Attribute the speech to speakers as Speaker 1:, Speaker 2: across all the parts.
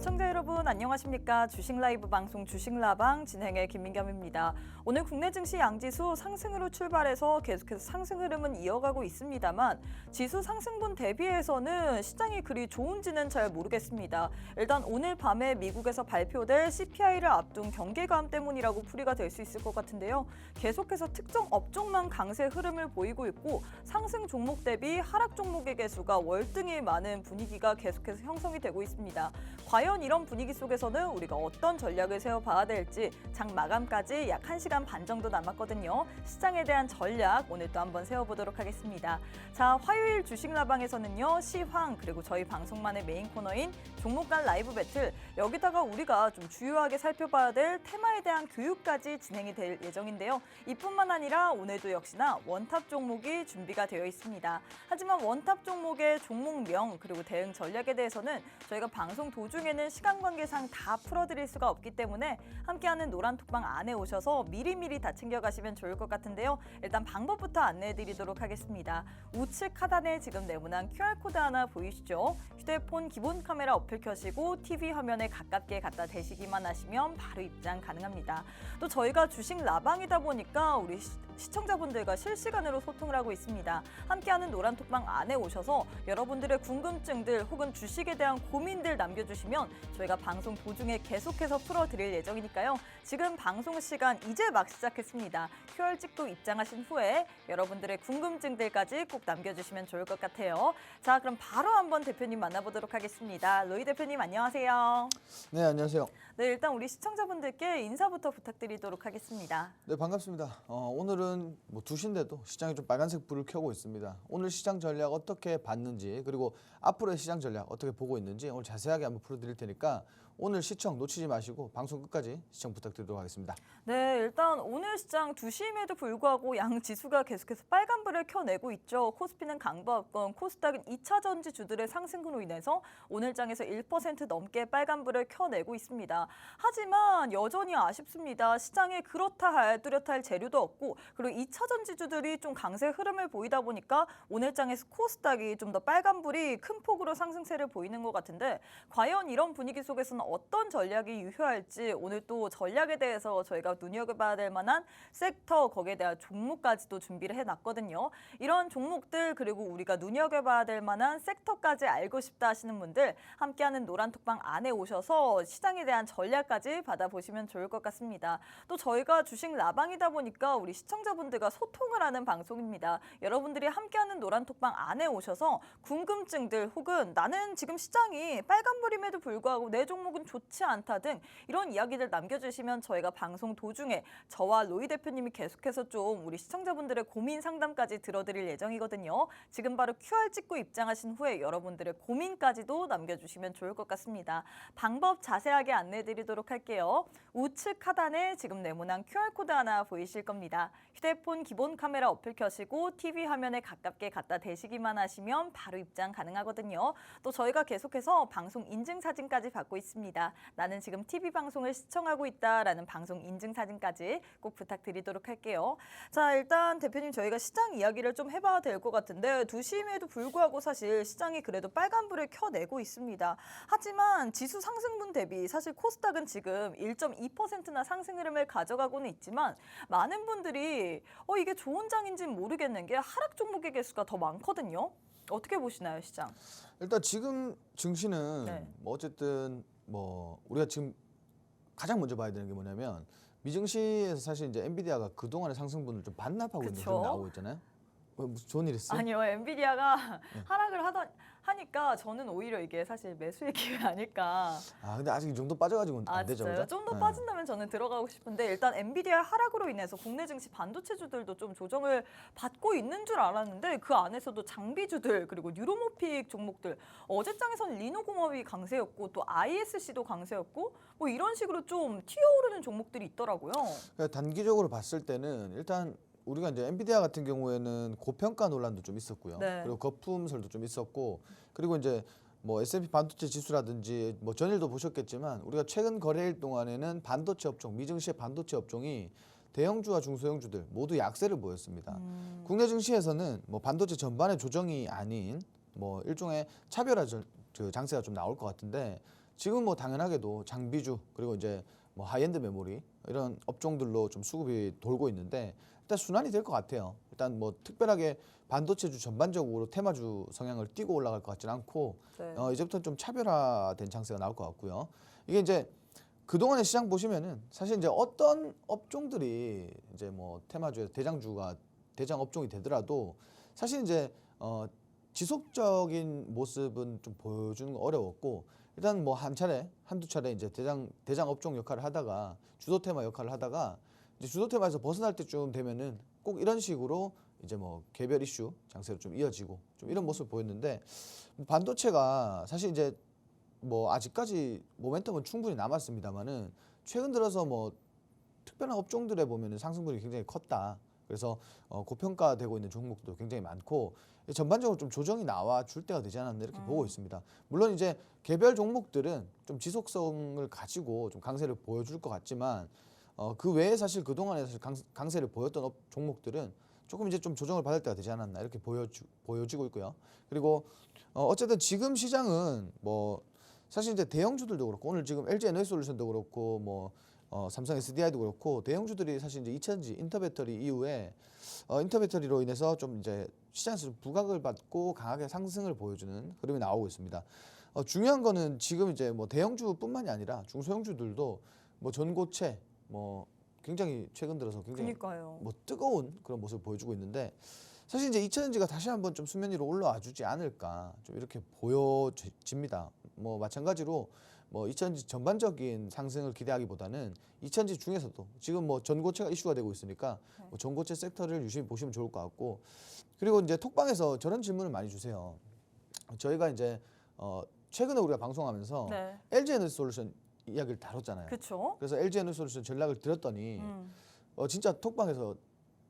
Speaker 1: 시청자 여러분 안녕하십니까. 주식 라이브 방송 주식라방 진행의 김민겸입니다. 오늘 국내 증시 양지수 상승으로 출발해서 계속해서 상승 흐름은 이어가고 있습니다만 지수 상승분 대비해서는 시장이 그리 좋은지는 잘 모르겠습니다. 일단 오늘 밤에 미국에서 발표될 CPI를 앞둔 경계감 때문이라고 풀이가 될 수 있을 것 같은데요. 계속해서 특정 업종만 강세 흐름을 보이고 있고 상승 종목 대비 하락 종목의 개수가 월등히 많은 분위기가 계속해서 형성이 되고 있습니다. 과연 이런 분위기 속에서는 우리가 어떤 전략을 세워봐야 될지 장 마감까지 약 1시간 반 정도 남았거든요. 시장에 대한 전략 오늘 또 한번 세워보도록 하겠습니다. 자, 화요일 주식라방에서는요. 시황 그리고 저희 방송만의 메인 코너인 종목 간 라이브 배틀 여기다가 우리가 좀 주요하게 살펴봐야 될 테마에 대한 교육까지 진행이 될 예정인데요. 이뿐만 아니라 오늘도 역시나 원탑 종목이 준비가 되어 있습니다. 하지만 원탑 종목의 종목명 그리고 대응 전략에 대해서는 저희가 방송 도중에는 시간 관계상 다 풀어드릴 수가 없기 때문에 함께하는 노란톡방 안에 오셔서 미리미리 다 챙겨가시면 좋을 것 같은데요. 일단 방법부터 안내해드리도록 하겠습니다. 우측 하단에 지금 네모난 QR코드 하나 보이시죠? 휴대폰 기본 카메라 어플 켜시고 TV 화면에 가깝게 갖다 대시기만 하시면 바로 입장 가능합니다. 또 저희가 주식 라방이다 보니까 우리 시청자분들과 실시간으로 소통을 하고 있습니다. 함께하는 노란톡방 안에 오셔서 여러분들의 궁금증들 혹은 주식에 대한 고민들 남겨주시면 저희가 방송 도중에 계속해서 풀어드릴 예정이니까요. 지금 방송 시간 이제 막 시작했습니다. QR 찍고 입장하신 후에 여러분들의 궁금증들까지 꼭 남겨주시면 좋을 것 같아요. 자, 그럼 바로 한번 대표님 만나보도록 하겠습니다. 로이 대표님 안녕하세요.
Speaker 2: 네, 안녕하세요.
Speaker 1: 네, 일단 우리 시청자분들께 인사부터 부탁드리도록 하겠습니다.
Speaker 2: 네, 반갑습니다. 오늘은 뭐 2시인데도 시장이 좀 빨간색 불을 켜고 있습니다. 오늘 시장 전략 어떻게 봤는지 그리고 앞으로의 시장 전략 어떻게 보고 있는지 오늘 자세하게 한번 풀어드릴 테니까 오늘 시청 놓치지 마시고 방송 끝까지 시청 부탁드리도록 하겠습니다.
Speaker 1: 네, 일단 오늘 시장 2시임에도 불구하고 양 지수가 계속해서 빨간불을 켜내고 있죠. 코스피는 강보합권, 코스닥은 2차 전지 주들의 상승으로 인해서 오늘 장에서 1% 넘게 빨간불을 켜내고 있습니다. 하지만 여전히 아쉽습니다. 시장에 그렇다 할 뚜렷할 재료도 없고 그리고 2차 전지주들이 좀 강세 흐름을 보이다 보니까 오늘 장에서 코스닥이 좀 더 빨간불이 큰 폭으로 상승세를 보이는 것 같은데 과연 이런 분위기 속에서는 어떤 전략이 유효할지 오늘 또 전략에 대해서 저희가 눈여겨봐야 될 만한 섹터 거기에 대한 종목까지도 준비를 해놨거든요. 이런 종목들 그리고 우리가 눈여겨봐야 될 만한 섹터까지 알고 싶다 하시는 분들 함께하는 노란톡방 안에 오셔서 시장에 대한 전략까지 받아보시면 좋을 것 같습니다. 또 저희가 주식 라방이다 보니까 우리 시청자분들과 소통을 하는 방송입니다. 여러분들이 함께하는 노란톡방 안에 오셔서 궁금증들 혹은 나는 지금 시장이 빨간불임에도 불구하고 내 종목은 좋지 않다 등 이런 이야기들 남겨주시면 저희가 방송 도중에 저와 로이 대표님이 계속해서 좀 우리 시청자분들의 고민 상담까지 들어드릴 예정이거든요. 지금 바로 QR 찍고 입장하신 후에 여러분들의 고민까지도 남겨주시면 좋을 것 같습니다. 방법 자세하게 안내드리도록 할게요. 우측 하단에 지금 네모난 QR코드 하나 보이실 겁니다. 휴대폰 기본 카메라 어플 켜시고 TV 화면에 가깝게 갖다 대시기만 하시면 바로 입장 가능하거든요. 또 저희가 계속해서 방송 인증 사진까지 받고 있습니다. 나는 지금 TV 방송을 시청하고 있다라는 방송 인증 사진까지 꼭 부탁드리도록 할게요. 자, 일단 대표님 저희가 시장 이야기를 좀 해봐야 될 것 같은데 2시임에도 불구하고 사실 시장이 그래도 빨간불을 켜내고 있습니다. 하지만 지수 상승분 대비 사실 코스닥은 지금 1.2%나 상승 흐름을 가져가고는 있지만 많은 분들이 이게 좋은 장인지는 모르겠는 게 하락 종목의 개수가 더 많거든요. 어떻게 보시나요, 시장?
Speaker 2: 일단 지금 증시는
Speaker 1: 네.
Speaker 2: 뭐 어쨌든 뭐 우리가 지금 가장 먼저 봐야 되는 게 뭐냐면 미증시에서 사실 이제 엔비디아가 그동안의 상승분을 좀 반납하고 있는
Speaker 1: 그쵸.
Speaker 2: 그런 나오고 있잖아요. 무슨 좋은 일 있어요?
Speaker 1: 아니요, 엔비디아가 하락을 하니까 저는 오히려 이게 사실 매수의 기회 아닐까.
Speaker 2: 근데 아직 이 정도 빠져가지고는 안 되죠,
Speaker 1: 진짜요?
Speaker 2: 그죠?
Speaker 1: 좀 더
Speaker 2: 네.
Speaker 1: 빠진다면 저는 들어가고 싶은데 일단 엔비디아 하락으로 인해서 국내 증시 반도체주들도 좀 조정을 받고 있는 줄 알았는데 그 안에서도 장비주들 그리고 뉴로모픽 종목들 어제장에서는 리노공업이 강세였고 또 ISC도 강세였고 뭐 이런 식으로 좀 튀어오르는 종목들이 있더라고요.
Speaker 2: 그러니까 단기적으로 봤을 때는 일단 우리가 이제 엔비디아 같은 경우에는 고평가 논란도 좀 있었고요.
Speaker 1: 네.
Speaker 2: 그리고 거품설도 좀 있었고, 그리고 이제 뭐 S&P 반도체 지수라든지 뭐 전일도 보셨겠지만 우리가 최근 거래일 동안에는 반도체 업종, 미증시의 반도체 업종이 대형주와 중소형주들 모두 약세를 보였습니다. 국내 증시에서는 뭐 반도체 전반의 조정이 아닌 뭐 일종의 차별화 장세가 좀 나올 것 같은데 지금 뭐 당연하게도 장비주 그리고 이제 뭐 하이엔드 메모리 이런 업종들로 좀 수급이 돌고 있는데 일단 순환이 될 것 같아요. 일단 뭐 특별하게 반도체주 전반적으로 테마주 성향을 띠고 올라갈 것 같지는 않고
Speaker 1: 네.
Speaker 2: 이제부터 좀 차별화된 장세가 나올 것 같고요. 이게 이제 그동안의 시장 보시면은 사실 이제 어떤 업종들이 이제 뭐 테마주의 대장 업종이 되더라도 사실 이제 지속적인 모습은 좀 보여주는 거 어려웠고 일단 뭐 한두 차례 이제 대장 업종 역할을 하다가 주도 테마 역할을 하다가 이제 주도 테마에서 벗어날 때쯤 되면은 꼭 이런 식으로 이제 뭐 개별 이슈 장세로 좀 이어지고 좀 이런 모습을 보였는데 반도체가 사실 이제 뭐 아직까지 모멘텀은 충분히 남았습니다만은 최근 들어서 뭐 특별한 업종들에 보면은 상승분이 굉장히 컸다. 그래서 고평가되고 있는 종목도 굉장히 많고 전반적으로 좀 조정이 나와 줄 때가 되지 않았나 이렇게 보고 있습니다. 물론 이제 개별 종목들은 좀 지속성을 가지고 좀 강세를 보여줄 것 같지만 그 외에 사실 그동안에 사실 강세를 보였던 종목들은 조금 이제 좀 조정을 받을 때가 되지 않았나 이렇게 보여지고 있고요. 그리고 어쨌든 지금 시장은 뭐 사실 이제 대형주들도 그렇고 오늘 지금 LG 에너지솔루션도 그렇고 뭐 삼성 SDI도 그렇고 대형주들이 사실 이제 2000지 인터배터리 이후에 인터배터리로 인해서 좀 이제 시장에서 좀 부각을 받고 강하게 상승을 보여주는 흐름이 나오고 있습니다. 중요한 거는 지금 이제 뭐 대형주뿐만이 아니라 중소형주들도 뭐 전고체 뭐 굉장히 최근 들어서 굉장히
Speaker 1: 그러니까요.
Speaker 2: 뭐 뜨거운 그런 모습을 보여주고 있는데 사실 이제 2000지가 다시 한번 좀 수면 위로 올라와 주지 않을까 좀 이렇게 보여집니다. 뭐 마찬가지로 뭐 2000지 전반적인 상승을 기대하기보다는 2000지 중에서도 지금 뭐 전고체가 이슈가 되고 있으니까 뭐 전고체 섹터를 유심히 보시면 좋을 것 같고 그리고 이제 톡방에서 저런 질문을 많이 주세요. 저희가 이제 최근에 우리가 방송하면서
Speaker 1: 네.
Speaker 2: LG 에너지솔루션 이야기를 다뤘잖아요.
Speaker 1: 그렇죠.
Speaker 2: 그래서 LG 에너지솔루션 전략을 드렸더니 진짜 톡방에서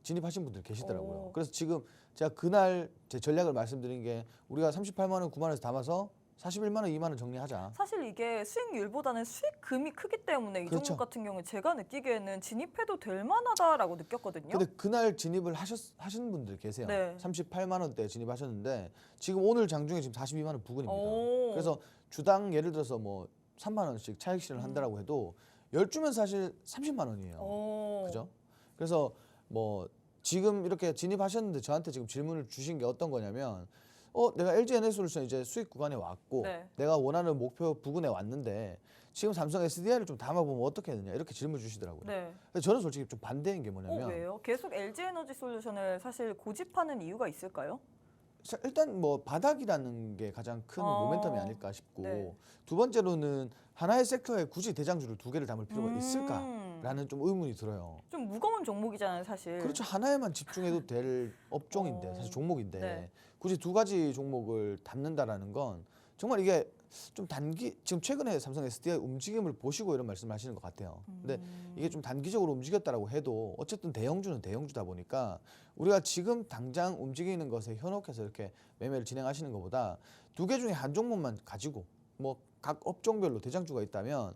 Speaker 2: 진입하신 분들 계시더라고요.
Speaker 1: 오.
Speaker 2: 그래서 지금 제가 그날 제 전략을 말씀드린 게 우리가 38만 원, 9만 원에서 담아서 41만 원, 2만 원 정리하자.
Speaker 1: 사실 이게 수익률보다는 수익금이 크기 때문에 이
Speaker 2: 그렇죠.
Speaker 1: 종목 같은 경우에 제가 느끼기에는 진입해도 될 만하다라고 느꼈거든요.
Speaker 2: 근데 그날 진입을 하신 분들 계세요.
Speaker 1: 네.
Speaker 2: 38만 원대 진입하셨는데 지금 오늘 장중에 지금 42만 원 부근입니다.
Speaker 1: 오.
Speaker 2: 그래서 주당 예를 들어서 뭐 3만 원씩 차익 실현을 한다라고 해도 10주면 사실 30만 원이에요.
Speaker 1: 오.
Speaker 2: 그죠? 그래서 뭐 지금 이렇게 진입하셨는데 저한테 지금 질문을 주신 게 어떤 거냐면 내가 LG 에너지솔루션 이제 수익 구간에 왔고
Speaker 1: 네.
Speaker 2: 내가 원하는 목표 부근에 왔는데 지금 삼성 SDI를 좀 담아보면 어떻게 되느냐 이렇게 질문 주시더라고요.
Speaker 1: 네.
Speaker 2: 근데 저는 솔직히 좀 반대인 게 뭐냐면
Speaker 1: 왜요? 계속 LG 에너지 솔루션을 사실 고집하는 이유가 있을까요?
Speaker 2: 일단 뭐 바닥이라는 게 가장 큰 모멘텀이 아닐까 싶고
Speaker 1: 네.
Speaker 2: 두 번째로는 하나의 섹터에 굳이 대장주를 두 개를 담을 필요가 있을까라는 좀 의문이 들어요.
Speaker 1: 좀 무거운 종목이잖아요, 사실.
Speaker 2: 그렇죠. 하나에만 집중해도 될 업종인데 사실 종목인데
Speaker 1: 네.
Speaker 2: 굳이 두 가지 종목을 담는다라는 건 정말 이게 좀 지금 최근에 삼성 SDI 움직임을 보시고 이런 말씀을 하시는 것 같아요. 근데 이게 좀 단기적으로 움직였다라고 해도 어쨌든 대형주는 대형주다 보니까 우리가 지금 당장 움직이는 것에 현혹해서 이렇게 매매를 진행하시는 것보다 두 개 중에 한 종목만 가지고 뭐 각 업종별로 대장주가 있다면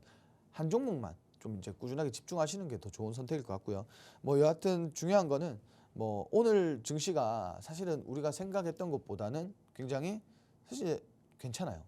Speaker 2: 한 종목만 좀 이제 꾸준하게 집중하시는 게 더 좋은 선택일 것 같고요. 뭐 여하튼 중요한 거는 뭐 오늘 증시가 사실은 우리가 생각했던 것보다는 굉장히 사실 괜찮아요.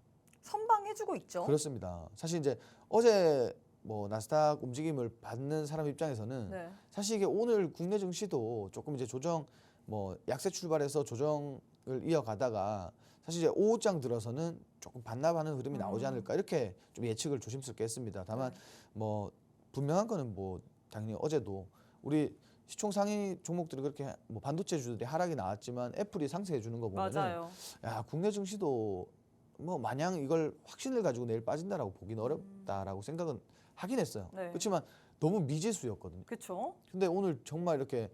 Speaker 1: 선방해주고 있죠.
Speaker 2: 그렇습니다. 사실 이제 어제 뭐 나스닥 움직임을 받는 사람 입장에서는
Speaker 1: 네.
Speaker 2: 사실 이게 오늘 국내 증시도 조금 이제 조정 뭐 약세 출발해서 조정을 이어가다가 사실 이제 오후장 들어서는 조금 반납하는 흐름이 나오지 않을까 이렇게 좀 예측을 조심스럽게 했습니다. 다만 뭐 분명한 거는 뭐 당연히 어제도 우리 시총 상위 종목들이 그렇게 뭐 반도체주들이 하락이 나왔지만 애플이 상승해 주는 거 보면은
Speaker 1: 맞아요.
Speaker 2: 야 국내 증시도 뭐 마냥 이걸 확신을 가지고 내일 빠진다라고 보기는 어렵다라고 생각은 하긴 했어요.
Speaker 1: 네.
Speaker 2: 그렇지만 너무 미지수였거든요.
Speaker 1: 그렇죠.
Speaker 2: 근데 오늘 정말 이렇게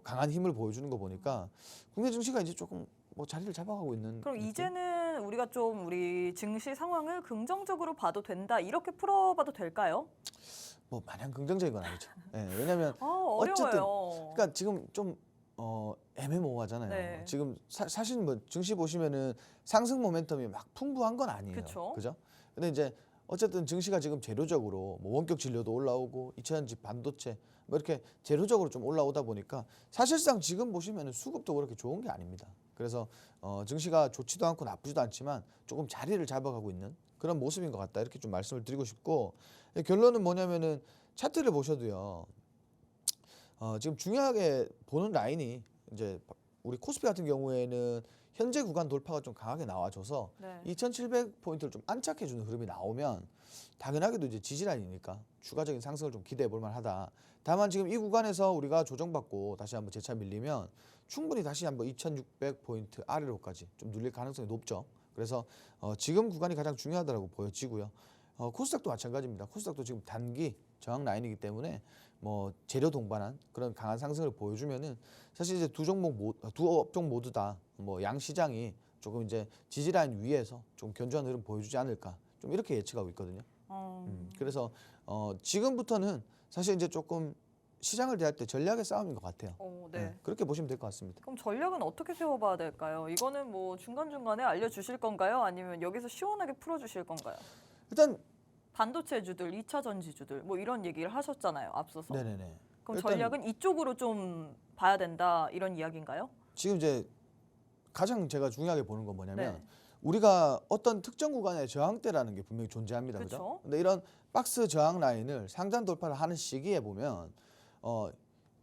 Speaker 2: 강한 힘을 보여주는 거 보니까 국내 증시가 이제 조금 뭐 자리를 잡아가고 있는.
Speaker 1: 그럼
Speaker 2: 느낌?
Speaker 1: 이제는 우리가 좀 우리 증시 상황을 긍정적으로 봐도 된다 이렇게 풀어봐도 될까요?
Speaker 2: 뭐 마냥 긍정적인 건 아니죠. 네, 왜냐하면
Speaker 1: 어려워요.
Speaker 2: 어쨌든 그러니까 지금 좀 애매모호하잖아요.
Speaker 1: 네.
Speaker 2: 지금 사실 뭐 증시 보시면은 상승 모멘텀이 막 풍부한 건 아니에요.
Speaker 1: 그쵸.
Speaker 2: 그죠? 근데 이제 어쨌든 증시가 지금 재료적으로 뭐 원격 진료도 올라오고 2차전지 반도체 뭐 이렇게 재료적으로 좀 올라오다 보니까 사실상 지금 보시면은 수급도 그렇게 좋은 게 아닙니다. 그래서 증시가 좋지도 않고 나쁘지도 않지만 조금 자리를 잡아가고 있는 그런 모습인 것 같다 이렇게 좀 말씀을 드리고 싶고 결론은 뭐냐면은 차트를 보셔도요. 지금 중요하게 보는 라인이 이제 우리 코스피 같은 경우에는 현재 구간 돌파가 좀 강하게 나와줘서
Speaker 1: 네.
Speaker 2: 2,700포인트를 좀 안착해주는 흐름이 나오면 당연하게도 이제 지지라인이니까 추가적인 상승을 좀 기대해 볼 만하다. 다만 지금 이 구간에서 우리가 조정받고 다시 한번 재차 밀리면 충분히 다시 한번 2,600포인트 아래로까지 좀 눌릴 가능성이 높죠. 그래서 지금 구간이 가장 중요하다고 보여지고요. 코스닥도 마찬가지입니다. 코스닥도 지금 단기 저항 라인이기 때문에 뭐 재료 동반한 그런 강한 상승을 보여주면은 사실 이제 두 업종 모두 다 뭐 양 시장이 조금 이제 지지 라인 위에서 좀 견조한 흐름 보여주지 않을까 좀 이렇게 예측하고 있거든요. 그래서 지금부터는 사실 이제 조금 시장을 대할 때 전략의 싸움인 것 같아요.
Speaker 1: 네.
Speaker 2: 네, 그렇게 보시면 될 것 같습니다.
Speaker 1: 그럼 전략은 어떻게 세워봐야 될까요? 이거는 뭐 중간중간에 알려주실 건가요? 아니면 여기서 시원하게 풀어주실 건가요?
Speaker 2: 일단
Speaker 1: 반도체주들, 2차 전지주들 뭐 이런 얘기를 하셨잖아요. 앞서서.
Speaker 2: 네네네.
Speaker 1: 그럼
Speaker 2: 일단
Speaker 1: 전략은 이쪽으로 좀 봐야 된다 이런 이야기인가요?
Speaker 2: 지금 이제 가장 제가 중요하게 보는 건 뭐냐면
Speaker 1: 네.
Speaker 2: 우리가 어떤 특정 구간의 저항대라는 게 분명히 존재합니다.
Speaker 1: 그쵸.
Speaker 2: 그죠? 근데 이런 박스 저항 라인을 상단 돌파를 하는 시기에 보면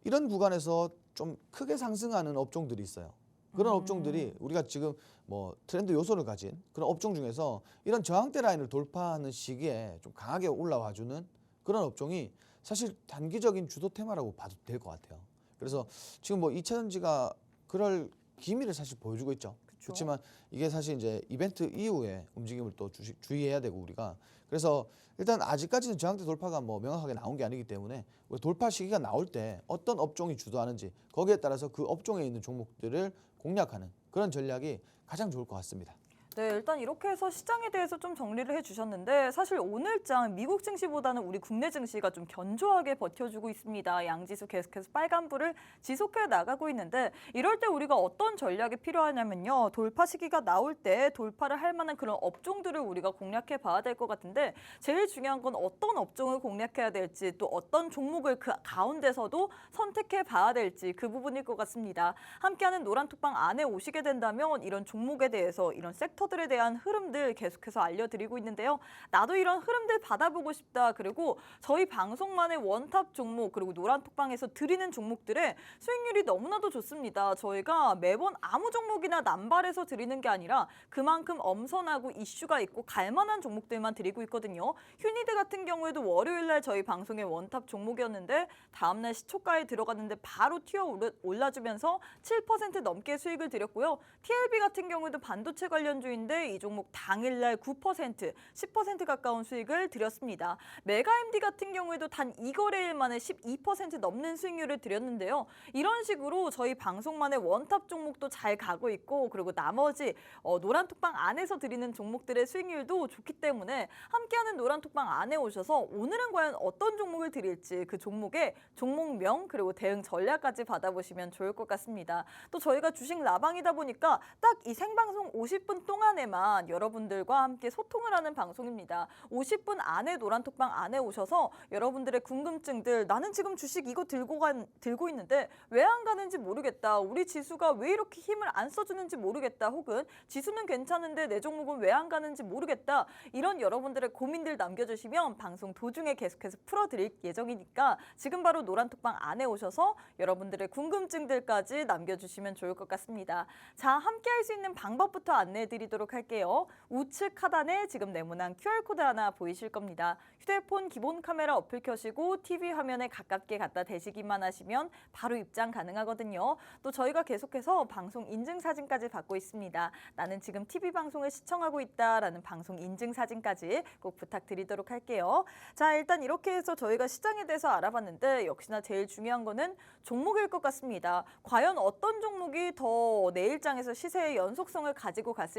Speaker 2: 이런 구간에서 좀 크게 상승하는 업종들이 있어요. 그런 업종들이 우리가 지금 뭐 트렌드 요소를 가진 그런 업종 중에서 이런 저항대 라인을 돌파하는 시기에 좀 강하게 올라와주는 그런 업종이 사실 단기적인 주도 테마라고 봐도 될 것 같아요. 그래서 지금 뭐 2차전지가 그럴 기미를 사실 보여주고 있죠. 그렇지만 이게 사실 이제 이벤트 이후에 움직임을 또 주의해야 되고 우리가 그래서 일단 아직까지는 저항대 돌파가 뭐 명확하게 나온 게 아니기 때문에 돌파 시기가 나올 때 어떤 업종이 주도하는지 거기에 따라서 그 업종에 있는 종목들을 공략하는 그런 전략이 가장 좋을 것 같습니다.
Speaker 1: 네, 일단 이렇게 해서 시장에 대해서 좀 정리를 해주셨는데 사실 오늘장 미국 증시보다는 우리 국내 증시가 좀 견조하게 버텨주고 있습니다. 양지수 계속해서 빨간불을 지속해 나가고 있는데 이럴 때 우리가 어떤 전략이 필요하냐면요. 돌파 시기가 나올 때 돌파를 할 만한 그런 업종들을 우리가 공략해 봐야 될 것 같은데 제일 중요한 건 어떤 업종을 공략해야 될지 또 어떤 종목을 그 가운데서도 선택해 봐야 될지 그 부분일 것 같습니다. 함께하는 노란톡방 안에 오시게 된다면 이런 종목에 대해서 이런 섹터들에 대한 흐름들 계속해서 알려드리고 있는데요. 나도 이런 흐름들 받아보고 싶다. 그리고 저희 방송만의 원탑 종목 그리고 노란톡방에서 드리는 종목들의 수익률이 너무나도 좋습니다. 저희가 매번 아무 종목이나 남발해서 드리는 게 아니라 그만큼 엄선하고 이슈가 있고 갈만한 종목들만 드리고 있거든요. 휴니드 같은 경우에도 월요일날 저희 방송의 원탑 종목이었는데 다음날 시초가에 들어갔는데 바로 튀어 올라주면서 7% 넘게 수익을 드렸고요. TLB 같은 경우에도 반도체 관련주인데 이 종목 당일날 9%, 10% 가까운 수익을 드렸습니다. 메가MD 같은 경우에도 단 2거래일 만에 12% 넘는 수익률을 드렸는데요. 이런 식으로 저희 방송만의 원탑 종목도 잘 가고 있고 그리고 나머지 노란톡방 안에서 드리는 종목들의 수익률도 좋기 때문에 함께하는 노란톡방 안에 오셔서 오늘은 과연 어떤 종목을 드릴지 그 종목의 종목명 그리고 대응 전략까지 받아보시면 좋을 것 같습니다. 또 저희가 주식 라방이다 보니까 딱 이 생방송 50분 동안에만 여러분들과 함께 소통을 하는 방송입니다. 50분 안에 노란톡방 안에 오셔서 여러분들의 궁금증들 나는 지금 주식 이거 들고 있는데 왜 안 가는지 모르겠다. 우리 지수가 왜 이렇게 힘을 안 써주는지 모르겠다. 혹은 지수는 괜찮은데 내 종목은 왜 안 가는지 모르겠다. 이런 여러분들의 고민들 남겨주시면 방송 도중에 계속해서 풀어드릴 예정이니까 지금 바로 노란톡방 안에 오셔서 여러분들의 궁금증들까지 남겨주시면 좋을 것 같습니다. 자, 함께 할 수 있는 방법부터 안내해드리도록 할게요. 우측 하단에 지금 네모난 QR코드 하나 보이실 겁니다. 휴대폰 기본 카메라 어플 켜시고 TV 화면에 가깝게 갖다 대시기만 하시면 바로 입장 가능하거든요. 또 저희가 계속해서 방송 인증 사진까지 받고 있습니다. 나는 지금 TV 방송을 시청하고 있다라는 방송 인증 사진까지 꼭 부탁드리도록 할게요. 자, 일단 이렇게 해서 저희가 시장에 대해서 알아봤는데 역시나 제일 중요한 거는 종목일 것 같습니다. 과연 어떤 종목이 더 내일장에서 시세의 연속성을 가지고 갈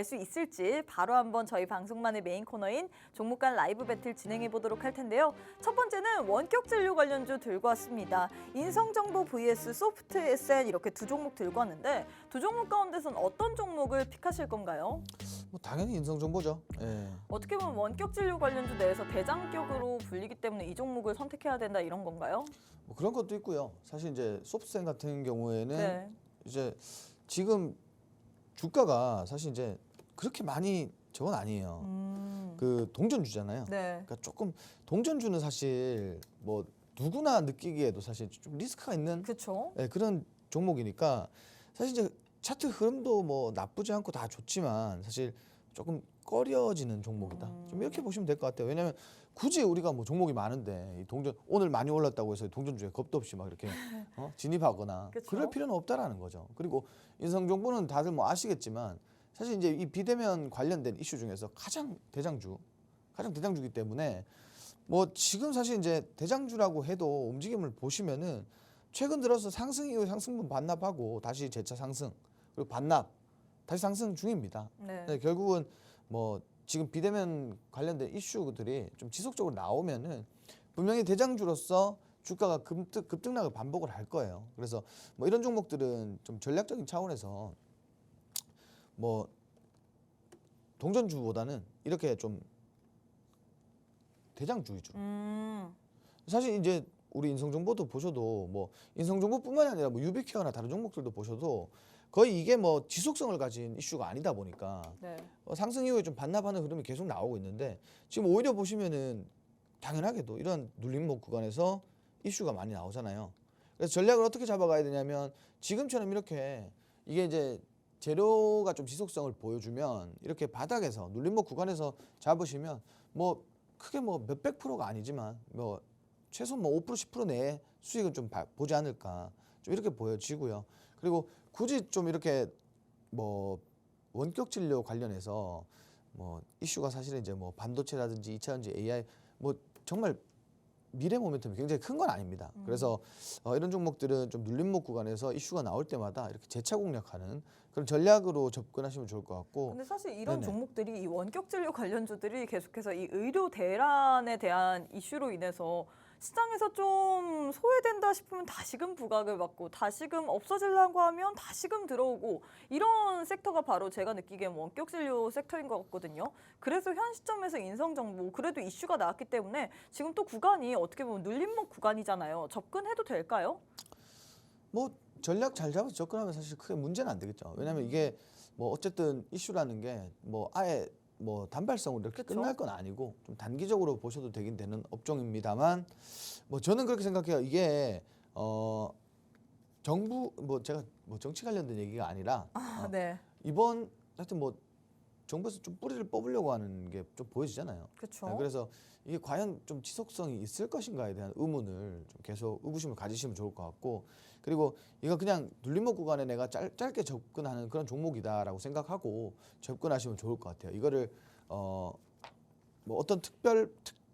Speaker 1: 수 있을지 바로 한번 저희 방송만의 메인 코너인 종목 간 라이브 배틀 진행해 보도록 할 텐데요. 첫 번째는 원격 진료 관련주 들고 왔습니다. 인성정보 vs 소프트 SN 이렇게 두 종목 들고 왔는데 두 종목 가운데선 어떤 종목을 픽하실 건가요?
Speaker 2: 뭐 당연히 인성정보죠. 예.
Speaker 1: 어떻게 보면 원격 진료 관련주 내에서 대장격으로 불리기 때문에 이 종목을 선택해야 된다 이런 건가요?
Speaker 2: 뭐 그런 것도 있고요. 사실 이제 소프트센 같은 경우에는
Speaker 1: 네.
Speaker 2: 이제 지금 주가가 사실 이제 그렇게 많이 저건 아니에요. 그 동전주잖아요.
Speaker 1: 네.
Speaker 2: 그러니까 조금 동전주는 사실 뭐 누구나 느끼기에도 사실 좀 리스크가 있는
Speaker 1: 그렇죠.
Speaker 2: 예, 그런 종목이니까 사실 이제 차트 흐름도 뭐 나쁘지 않고 다 좋지만 사실 조금 꺼려지는 종목이다. 좀 이렇게 보시면 될 것 같아요. 왜냐하면 굳이 우리가 뭐 종목이 많은데 이 동전 오늘 많이 올랐다고 해서 동전주에 겁도 없이 막 이렇게 진입하거나
Speaker 1: 그쵸.
Speaker 2: 그럴 필요는 없다라는 거죠. 그리고 인성정보는 다들 뭐 아시겠지만 사실 이제 이 비대면 관련된 이슈 중에서 가장 대장주기 때문에 뭐 지금 사실 이제 대장주라고 해도 움직임을 보시면은 최근 들어서 상승 이후 상승분 반납하고 다시 재차 상승 그리고 반납 다시 상승 중입니다.
Speaker 1: 네.
Speaker 2: 네, 결국은 뭐 지금 비대면 관련된 이슈들이 좀 지속적으로 나오면은 분명히 대장주로서 주가가 급등락을 반복을 할 거예요. 그래서 뭐 이런 종목들은 좀 전략적인 차원에서 뭐 동전주보다는 이렇게 좀 대장주 위주로. 사실 이제 우리 인성정보도 보셔도 뭐 인성정보뿐만이 아니라 뭐 유비케어나 다른 종목들도 보셔도 거의 이게 뭐 지속성을 가진 이슈가 아니다 보니까
Speaker 1: 네.
Speaker 2: 상승 이후에 좀 반납하는 흐름이 계속 나오고 있는데 지금 오히려 보시면은 당연하게도 이런 눌림목 구간에서 이슈가 많이 나오잖아요. 그래서 전략을 어떻게 잡아가야 되냐면 지금처럼 이렇게 이게 이제 재료가 좀 지속성을 보여주면 이렇게 바닥에서 눌림목 구간에서 잡으시면 뭐 크게 뭐 몇백 프로가 아니지만 뭐 최소 뭐 5% 10% 내에 수익은 좀 보지 않을까 좀 이렇게 보여지고요. 그리고 굳이 좀 이렇게 뭐 원격 진료 관련해서 뭐 이슈가 사실은 이제 뭐 반도체라든지 2차전지 AI 뭐 정말 미래 모멘텀이 굉장히 큰 건 아닙니다. 그래서 이런 종목들은 좀 눌림목 구간에서 이슈가 나올 때마다 이렇게 재차 공략하는 그런 전략으로 접근하시면 좋을 것 같고.
Speaker 1: 근데 사실 이런
Speaker 2: 네네.
Speaker 1: 종목들이 이 원격 진료 관련주들이 계속해서 이 의료 대란에 대한 이슈로 인해서 시장에서 좀 소외된다 싶으면 다시금 부각을 받고 다시금 없어지려고 하면 다시금 들어오고 이런 섹터가 바로 제가 느끼기엔 원격 진료 섹터인 것 같거든요. 그래서 현 시점에서 인성정보 그래도 이슈가 나왔기 때문에 지금 또 구간이 어떻게 보면 눌림목 구간이잖아요. 접근해도 될까요?
Speaker 2: 뭐 전략 잘 잡아서 접근하면 사실 크게 문제는 안 되겠죠. 왜냐하면 이게 뭐 어쨌든 이슈라는 게 뭐 아예 뭐 단발성으로 이렇게
Speaker 1: 그쵸.
Speaker 2: 끝날 건 아니고 좀 단기적으로 보셔도 되긴 되는 업종입니다만 뭐 저는 그렇게 생각해요. 이게 정부 뭐 제가 뭐 정치 관련된 얘기가 아니라
Speaker 1: 네.
Speaker 2: 이번 하여튼 뭐 정부에서 좀 뿌리를 뽑으려고 하는 게 좀 보여지잖아요.
Speaker 1: 그렇죠.
Speaker 2: 네, 그래서 이게 과연 좀 지속성이 있을 것인가에 대한 의문을 좀 계속 의구심을 가지시면 좋을 것 같고 그리고 이거 그냥 눌림목 구간에 내가 짧게 접근하는 그런 종목이다라고 생각하고 접근하시면 좋을 것 같아요. 이거를 뭐 어떤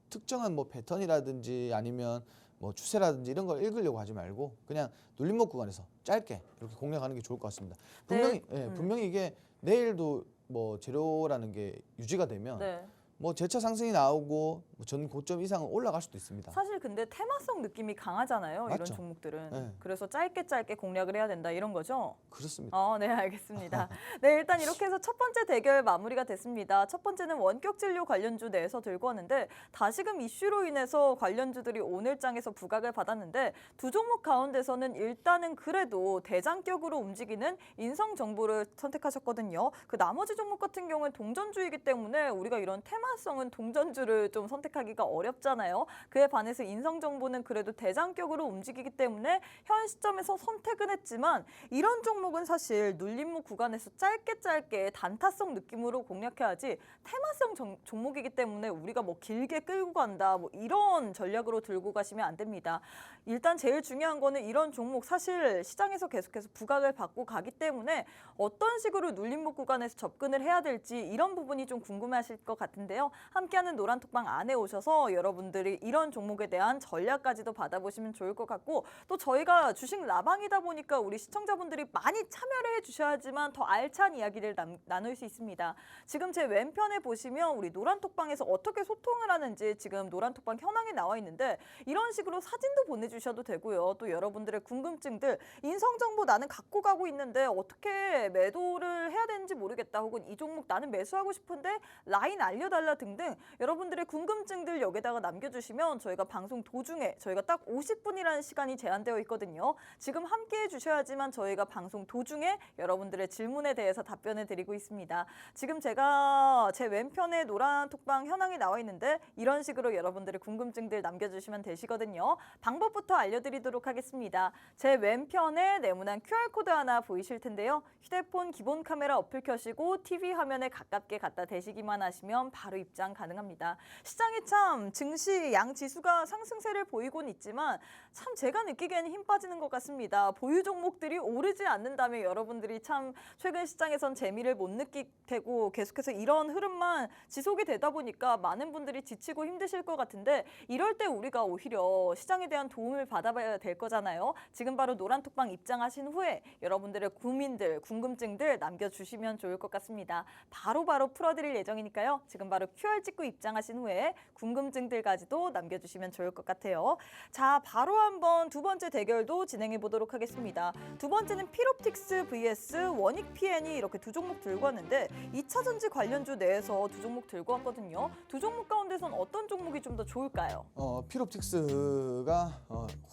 Speaker 2: 특정한 뭐 패턴이라든지 아니면 뭐 추세라든지 이런 걸 읽으려고 하지 말고 그냥 눌림목 구간에서 짧게 이렇게 공략하는 게 좋을 것 같습니다. 분명히 분명히 이게 내일도 뭐 재료라는 게 유지가 되면
Speaker 1: 네.
Speaker 2: 뭐 재차 상승이 나오고 뭐 전 고점 이상은 올라갈 수도 있습니다.
Speaker 1: 사실 근데 테마성 느낌이 강하잖아요. 이런
Speaker 2: 맞죠.
Speaker 1: 종목들은.
Speaker 2: 네.
Speaker 1: 그래서 짧게 공략을 해야 된다 이런 거죠?
Speaker 2: 그렇습니다.
Speaker 1: 네, 알겠습니다. 네, 일단 이렇게 해서 첫 번째 대결 마무리가 됐습니다. 첫 번째는 원격 진료 관련주 내에서 들고 왔는데 다시금 이슈로 인해서 관련주들이 오늘장에서 부각을 받았는데 두 종목 가운데서는 일단은 그래도 대장격으로 움직이는 인성정보를 선택하셨거든요. 그 나머지 종목 같은 경우는 동전주이기 때문에 우리가 이런 테마성은 동전주를 좀 선택하기가 어렵잖아요. 그에 반해서 인성정보는 그래도 대장격으로 움직이기 때문에 현 시점에서 선택은 했지만 이런 종목은 사실 눌림목 구간에서 짧게 단타성 느낌으로 공략해야지 테마성 종목이기 때문에 우리가 뭐 길게 끌고 간다 뭐 이런 전략으로 들고 가시면 안 됩니다. 일단 제일 중요한 거는 이런 종목 사실 시장에서 계속해서 부각을 받고 가기 때문에 어떤 식으로 눌림목 구간에서 접근을 해야 될지 이런 부분이 좀 궁금하실 것 같은데요. 있는데요. 함께하는 노란톡방 안에 오셔서 여러분들이 이런 종목에 대한 전략까지도 받아보시면 좋을 것 같고 또 저희가 주식 라방이다 보니까 우리 시청자분들이 많이 참여를 해주셔야지만 더 알찬 이야기를 나눌 수 있습니다. 지금 제 왼편에 보시면 우리 노란톡방에서 어떻게 소통을 하는지 지금 노란톡방 현황이 나와 있는데 이런 식으로 사진도 보내주셔도 되고요. 또 여러분들의 궁금증들 인성정보 나는 갖고 가고 있는데 어떻게 매도를 해야 되는지 모르겠다 혹은 이 종목 나는 매수하고 싶은데 라인 알려달라 등등 여러분들의 궁금증들 여기다가 남겨주시면 저희가 방송 도중에 저희가 딱 50분이라는 시간이 제한되어 있거든요. 지금 함께해 주셔야지만 저희가 방송 도중에 여러분들의 질문에 대해서 답변을 드리고 있습니다. 지금 제가 제 왼편에 노란톡방 현황이 나와 있는데 이런 식으로 여러분들의 궁금증들 남겨주시면 되시거든요. 방법부터 알려드리도록 하겠습니다. 제 왼편에 네모난 QR코드 하나 보이실 텐데요. 휴대폰 기본 카메라 어플 켜시고 TV 화면에 가깝게 갖다 대시기만 하시면 바로 입장 가능합니다. 시장이 참 증시 양 지수가 상승세를 보이곤 있지만 참 제가 느끼기에는 힘 빠지는 것 같습니다. 보유 종목들이 오르지 않는다면 여러분들이 참 최근 시장에선 재미를 못 느끼고 계속해서 이런 흐름만 지속이 되다 보니까 많은 분들이 지치고 힘드실 것 같은데 이럴 때 우리가 오히려 시장에 대한 도움을 받아봐야 될 거잖아요. 지금 바로 노란톡방 입장하신 후에 여러분들의 고민들, 궁금증들 남겨주시면 좋을 것 같습니다. 바로바로 풀어드릴 예정이니까요. 지금 바로 QR 찍고 입장하신 후에 궁금증들까지도 남겨주시면 좋을 것 같아요. 자, 바로 한번 두 번째 대결도 진행해 보도록 하겠습니다. 두 번째는 필옵틱스 vs 원익 PN이 이렇게 두 종목 들고 왔는데 2차 전지 관련주 내에서 두 종목 들고 왔거든요. 두 종목 가운데선 어떤 종목이 좀 더 좋을까요?
Speaker 2: 필옵틱스가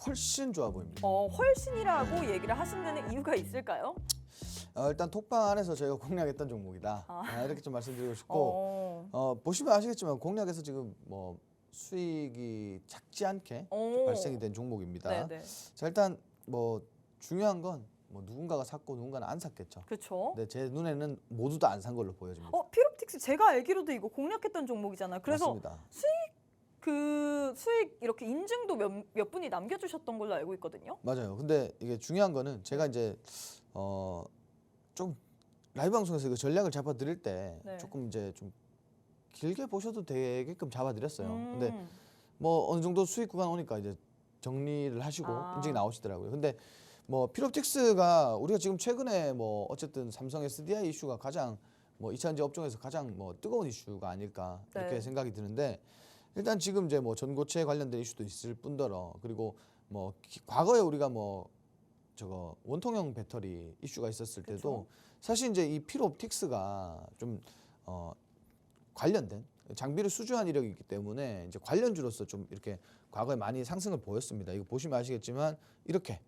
Speaker 2: 훨씬 좋아 보입니다.
Speaker 1: 훨씬이라고 얘기를 하신 데는 이유가 있을까요?
Speaker 2: 일단 톡방 안에서 저희가 공략했던 종목이다. 이렇게 좀 말씀드리고 싶고 보시면 아시겠지만 공략에서 지금 뭐 수익이 작지 않게 발생이 된 종목입니다.
Speaker 1: 네네.
Speaker 2: 자, 일단 뭐 중요한 건 뭐 누군가가 샀고 누군가는 안 샀겠죠.
Speaker 1: 그렇죠.
Speaker 2: 근데 제 눈에는 모두 다 안 산 걸로 보여집니다.
Speaker 1: 필옵틱스 제가 알기로도 이거 공략했던 종목이잖아요. 그래서
Speaker 2: 맞습니다.
Speaker 1: 수익 이렇게 인증도 몇 분이 남겨주셨던 걸로 알고 있거든요.
Speaker 2: 맞아요. 근데 이게 중요한 거는 제가 이제 좀 라이브 방송에서 이거 전략을 잡아드릴 때
Speaker 1: 네.
Speaker 2: 조금 이제 좀 길게 보셔도 되게끔 잡아드렸어요. 근데 뭐 어느 정도 수익 구간 오니까 이제 정리를 하시고 인증이 나오시더라고요. 근데 뭐 필옵틱스가 우리가 지금 최근에 뭐 어쨌든 삼성 SDI 이슈가 가장 뭐 2차전지 업종에서 가장 뭐 뜨거운 이슈가 아닐까 이렇게
Speaker 1: 네.
Speaker 2: 생각이 드는데 일단 지금 이제 뭐 전고체 관련된 이슈도 있을 뿐더러 그리고 뭐 과거에 우리가 뭐 저거 원통형 배터리 이슈가 있었을 때도
Speaker 1: 그쵸?
Speaker 2: 사실 이제 이 필옵틱스가 좀 관련된 장비를 수주한 이력이 있기 때문에 이제 관련주로서 좀 이렇게 과거에 많이 상승을 보였습니다. 이거 보시면 아시겠지만 이렇게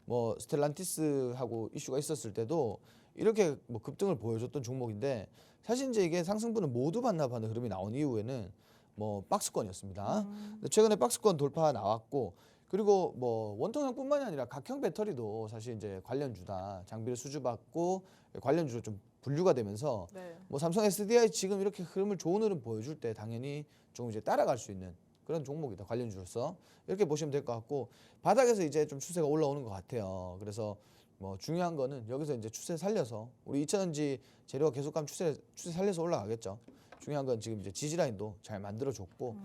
Speaker 2: 뭐 스텔란티스하고 이슈가 있었을 때도 이렇게 뭐 급등을 보여줬던 종목인데 사실 이제 이게 상승분을 모두 반납하는 흐름이 나온 이후에는 뭐 박스권이었습니다. 근데 최근에 박스권 돌파 나왔고 그리고 뭐 원통형뿐만이 아니라 각형 배터리도 사실 이제 관련주다 장비를 수주받고 관련주로 좀 분류가 되면서
Speaker 1: 네.
Speaker 2: 뭐 삼성 SDI 지금 이렇게 흐름을 좋은 흐름 보여줄 때 당연히 좀 이제 따라갈 수 있는 그런 종목이다 관련주로서 이렇게 보시면 될 것 같고 바닥에서 이제 좀 추세가 올라오는 것 같아요. 그래서 뭐 중요한 거는 여기서 이제 추세 살려서 우리 2차전지 재료가 계속 가면 추세 살려서 올라가겠죠. 중요한 건 지금 이제 지지라인도 잘 만들어줬고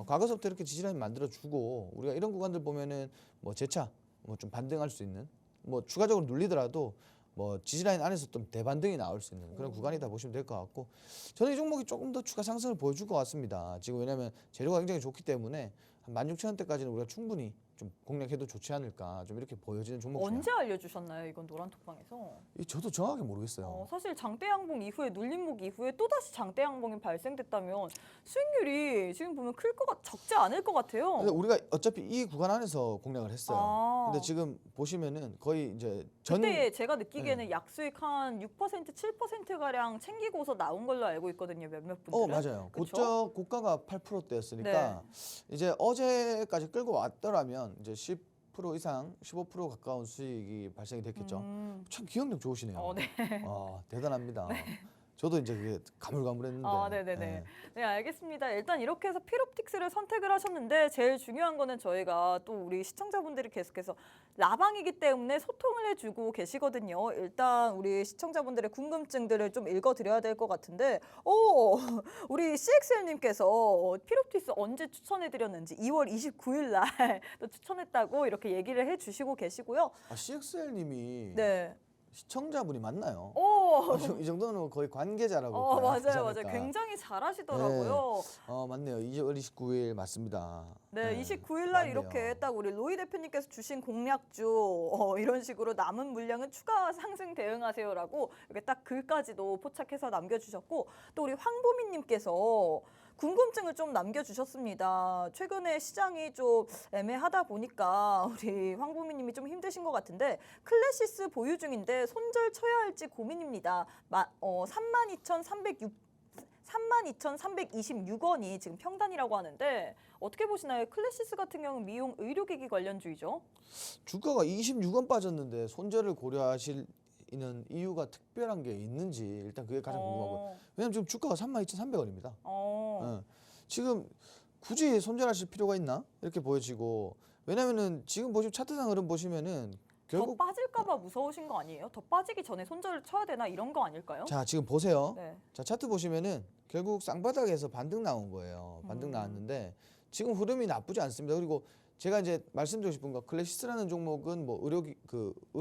Speaker 2: 과거서부터 이렇게 지지라인 만들어주고 우리가 이런 구간들 보면은 뭐 재차 뭐 좀 반등할 수 있는 뭐 추가적으로 눌리더라도 뭐 지지라인 안에서 좀 대반등이 나올 수 있는 그런 구간이다 보시면 될 것 같고 저는 이 종목이 조금 더 추가 상승을 보여줄 것 같습니다. 지금 왜냐하면 재료가 굉장히 좋기 때문에 한 16,000원대까지는 우리가 충분히 좀 공략해도 좋지 않을까 좀 이렇게 보여지는 종목 중에
Speaker 1: 언제 알려주셨나요? 이건 노란톡방에서.
Speaker 2: 저도 정확히 모르겠어요.
Speaker 1: 사실 장대 양봉 이후에 눌림목 이후에 또다시 장대 양봉이 발생됐다면 수익률이 지금 보면 적지 않을 것 같아요.
Speaker 2: 근데 우리가 어차피 이 구간 안에서 공략을 했어요. 근데 지금 보시면은 거의 이제
Speaker 1: 그때 제가 느끼기에는 약수익 한 6%, 7%가량 챙기고서 나온 걸로 알고 있거든요. 몇몇 분들은.
Speaker 2: 맞아요.
Speaker 1: 그쵸?
Speaker 2: 고가가 8%대였으니까 이제 어제까지 끌고 왔더라면 이제 10% 이상, 15% 가까운 수익이 발생이 됐겠죠. 참 기억력 좋으시네요.
Speaker 1: 네.
Speaker 2: 대단합니다. 저도 이제 그게 가물가물했는데.
Speaker 1: 아, 네네네.
Speaker 2: 예.
Speaker 1: 네, 알겠습니다. 일단 이렇게 해서 필옵틱스를 선택을 하셨는데 제일 중요한 거는 저희가 또 우리 시청자분들이 계속해서 라방이기 때문에 소통을 해주고 계시거든요. 일단 우리 시청자분들의 궁금증들을 좀 읽어드려야 될 것 같은데 우리 CXL님께서 필옵틱스 언제 추천해드렸는지 2월 29일 날 또 추천했다고 이렇게 얘기를 해주시고 계시고요.
Speaker 2: 아, CXL님이
Speaker 1: 네.
Speaker 2: 시청자분이 맞나요?
Speaker 1: 오!
Speaker 2: 이 정도는 거의 관계자라고
Speaker 1: 맞아요,
Speaker 2: 봐야 하지
Speaker 1: 맞아요.
Speaker 2: 않을까.
Speaker 1: 굉장히 잘하시더라고요.
Speaker 2: 맞네요. 2월 29일 맞습니다.
Speaker 1: 네, 29일 날
Speaker 2: 맞네요.
Speaker 1: 이렇게 딱 우리 로이 대표님께서 주신 공약주 이런 식으로 남은 물량은 추가 상승 대응하세요라고 이렇게 딱 글까지도 포착해서 남겨주셨고 또 우리 황보민님께서 궁금증을 좀 남겨주셨습니다. 최근에 시장이 좀 애매하다 보니까 우리 황보민님이 좀 힘드신 것 같은데 클래시스 보유 중인데 손절 쳐야 할지 고민입니다. 32,326원이 지금 평단이라고 하는데 어떻게 보시나요? 클래시스 같은 경우는 미용 의료기기 관련주이죠.
Speaker 2: 주가가 26원 빠졌는데 손절을 고려하시는 이유가 특별한 게 있는지 일단 그게 가장 궁금하고. 왜냐면 지금 주가가 32,300원입니다. 지금 굳이 손절하실 필요가 있나? 이렇게 보여지고. 왜냐면은 지금 보시면 차트상 흐름 보시면은 결국
Speaker 1: 더 빠질까봐 무서우신 거 아니에요? 더 빠지기 전에 손절을 쳐야 되나 이런 거 아닐까요?
Speaker 2: 자, 지금 보세요.
Speaker 1: 네.
Speaker 2: 자, 차트 보시면은 결국 쌍바닥에서 반등 나온 거예요. 반등 나왔는데 지금 흐름이 나쁘지 않습니다. 그리고 제가 이제 말씀드리고 싶은 거 클래시스라는 종목은 뭐 의료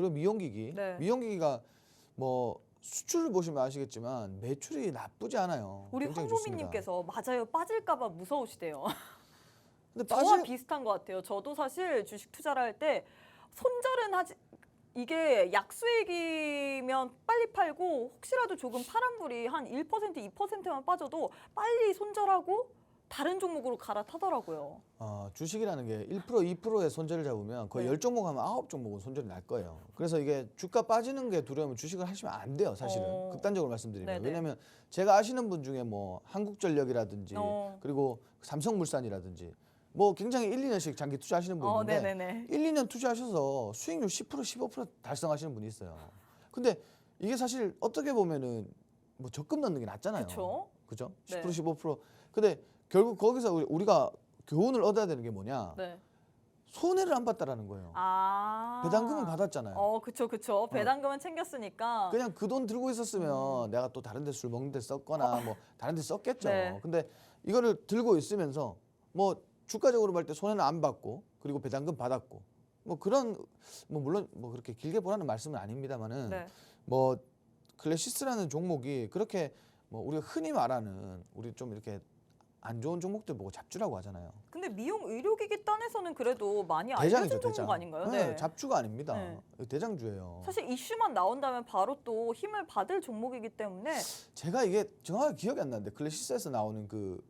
Speaker 2: 미용기기,
Speaker 1: 네.
Speaker 2: 미용기기가 뭐 수출을 보시면 아시겠지만 매출이 나쁘지 않아요.
Speaker 1: 우리
Speaker 2: 굉장히 좋습니다.
Speaker 1: 황보민님께서 맞아요. 빠질까봐 무서우시대요.
Speaker 2: 근데
Speaker 1: 저와 비슷한 것 같아요. 저도 사실 주식 투자를 할 때 손절은 하지 이게 약수익이면 빨리 팔고 혹시라도 조금 파란불이 한 1%, 2%만 빠져도 빨리 손절하고 다른 종목으로 갈아타더라고요.
Speaker 2: 주식이라는 게 1%, 2%의 손절을 잡으면 거의
Speaker 1: 네.
Speaker 2: 10종목 하면 9종목은 손절이 날 거예요. 그래서 이게 주가 빠지는 게 두려우면 주식을 하시면 안 돼요, 사실은. 극단적으로 말씀드리면.
Speaker 1: 네네.
Speaker 2: 왜냐면 제가 아시는 분 중에 뭐 한국전력이라든지 그리고 삼성물산이라든지 뭐 굉장히 1, 2년씩 장기 투자하시는 분이 있는데
Speaker 1: 네네네.
Speaker 2: 1, 2년 투자하셔서 수익률 10%, 15% 달성하시는 분이 있어요. 근데 이게 사실 어떻게 보면은 뭐 적금 넣는 게 낫잖아요.
Speaker 1: 그쵸?
Speaker 2: 그죠? 10%,
Speaker 1: 네.
Speaker 2: 15%. 근데 결국 거기서 우리가 교훈을 얻어야 되는 게 뭐냐?
Speaker 1: 네.
Speaker 2: 손해를 안 봤다라는 거예요. 배당금은 받았잖아요.
Speaker 1: 그쵸. 배당금은 챙겼으니까.
Speaker 2: 그냥 그 돈 들고 있었으면 내가 또 다른 데 술 먹는 데 썼거나 뭐 다른 데 썼겠죠.
Speaker 1: 네.
Speaker 2: 근데 이거를 들고 있으면서 뭐 주가적으로 볼 때 손해는 안 받고 그리고 배당금 받았고 뭐 그런 뭐 물론 뭐 그렇게 길게 보라는 말씀은 아닙니다만은
Speaker 1: 네.
Speaker 2: 뭐 클래시스라는 종목이 그렇게 뭐 우리가 흔히 말하는 우리 좀 이렇게 안 좋은 종목들 보고 잡주라고 하잖아요.
Speaker 1: 근데 미용 의료기기 딴에서는 그래도 많이 알려진 종목 아닌가요?
Speaker 2: 네, 잡주가 아닙니다.
Speaker 1: 네.
Speaker 2: 대장주예요.
Speaker 1: 사실 이슈만 나온다면 바로 또 힘을 받을 종목이기 때문에
Speaker 2: 제가 이게 정확하게 기억이 안 나는데 클래시스에서 나오는 그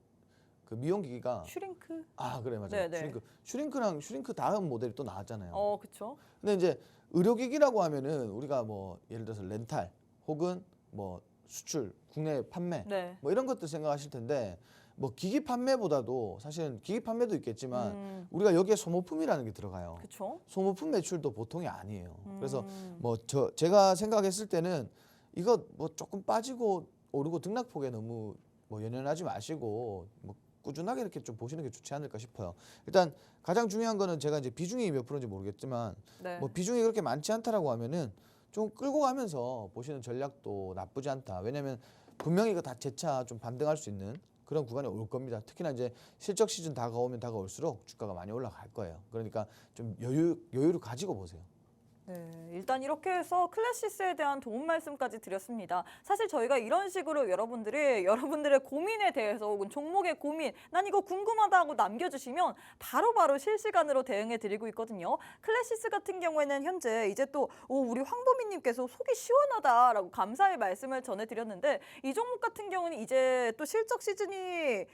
Speaker 2: 미용기기가
Speaker 1: 슈링크.
Speaker 2: 그래 맞아요.
Speaker 1: 네네.
Speaker 2: 슈링크랑 슈링크 다음 모델이 또 나왔잖아요.
Speaker 1: 그쵸.
Speaker 2: 근데 이제 의료기기라고 하면은 우리가 뭐 예를 들어서 렌탈 혹은 뭐 수출, 국내 판매
Speaker 1: 네.
Speaker 2: 뭐 이런 것들 생각하실 텐데 뭐 기기 판매보다도 사실은 기기 판매도 있겠지만 우리가 여기에 소모품이라는 게 들어가요.
Speaker 1: 그쵸.
Speaker 2: 소모품 매출도 보통이 아니에요. 그래서 뭐 제가 생각했을 때는 이거 뭐 조금 빠지고 오르고 등락폭에 너무 뭐 연연하지 마시고 뭐 꾸준하게 이렇게 좀 보시는 게 좋지 않을까 싶어요. 일단 가장 중요한 거는 제가 이제 비중이 몇 프로인지 모르겠지만
Speaker 1: 네.
Speaker 2: 뭐 비중이 그렇게 많지 않다라고 하면은 좀 끌고 가면서 보시는 전략도 나쁘지 않다. 왜냐면 분명히 이거 다 재차 좀 반등할 수 있는 그런 구간이 올 겁니다. 특히나 이제 실적 시즌 다가오면 다가올수록 주가가 많이 올라갈 거예요. 그러니까 좀 여유를 가지고 보세요.
Speaker 1: 네, 일단 이렇게 해서 클래시스에 대한 도움 말씀까지 드렸습니다. 사실 저희가 이런 식으로 여러분들의 고민에 대해서 혹은 종목의 고민, 난 이거 궁금하다 하고 남겨주시면 바로바로 실시간으로 대응해 드리고 있거든요. 클래시스 같은 경우에는 현재 이제 또 우리 황보민님께서 속이 시원하다라고 감사의 말씀을 전해드렸는데 이 종목 같은 경우는 이제 또 실적 시즌이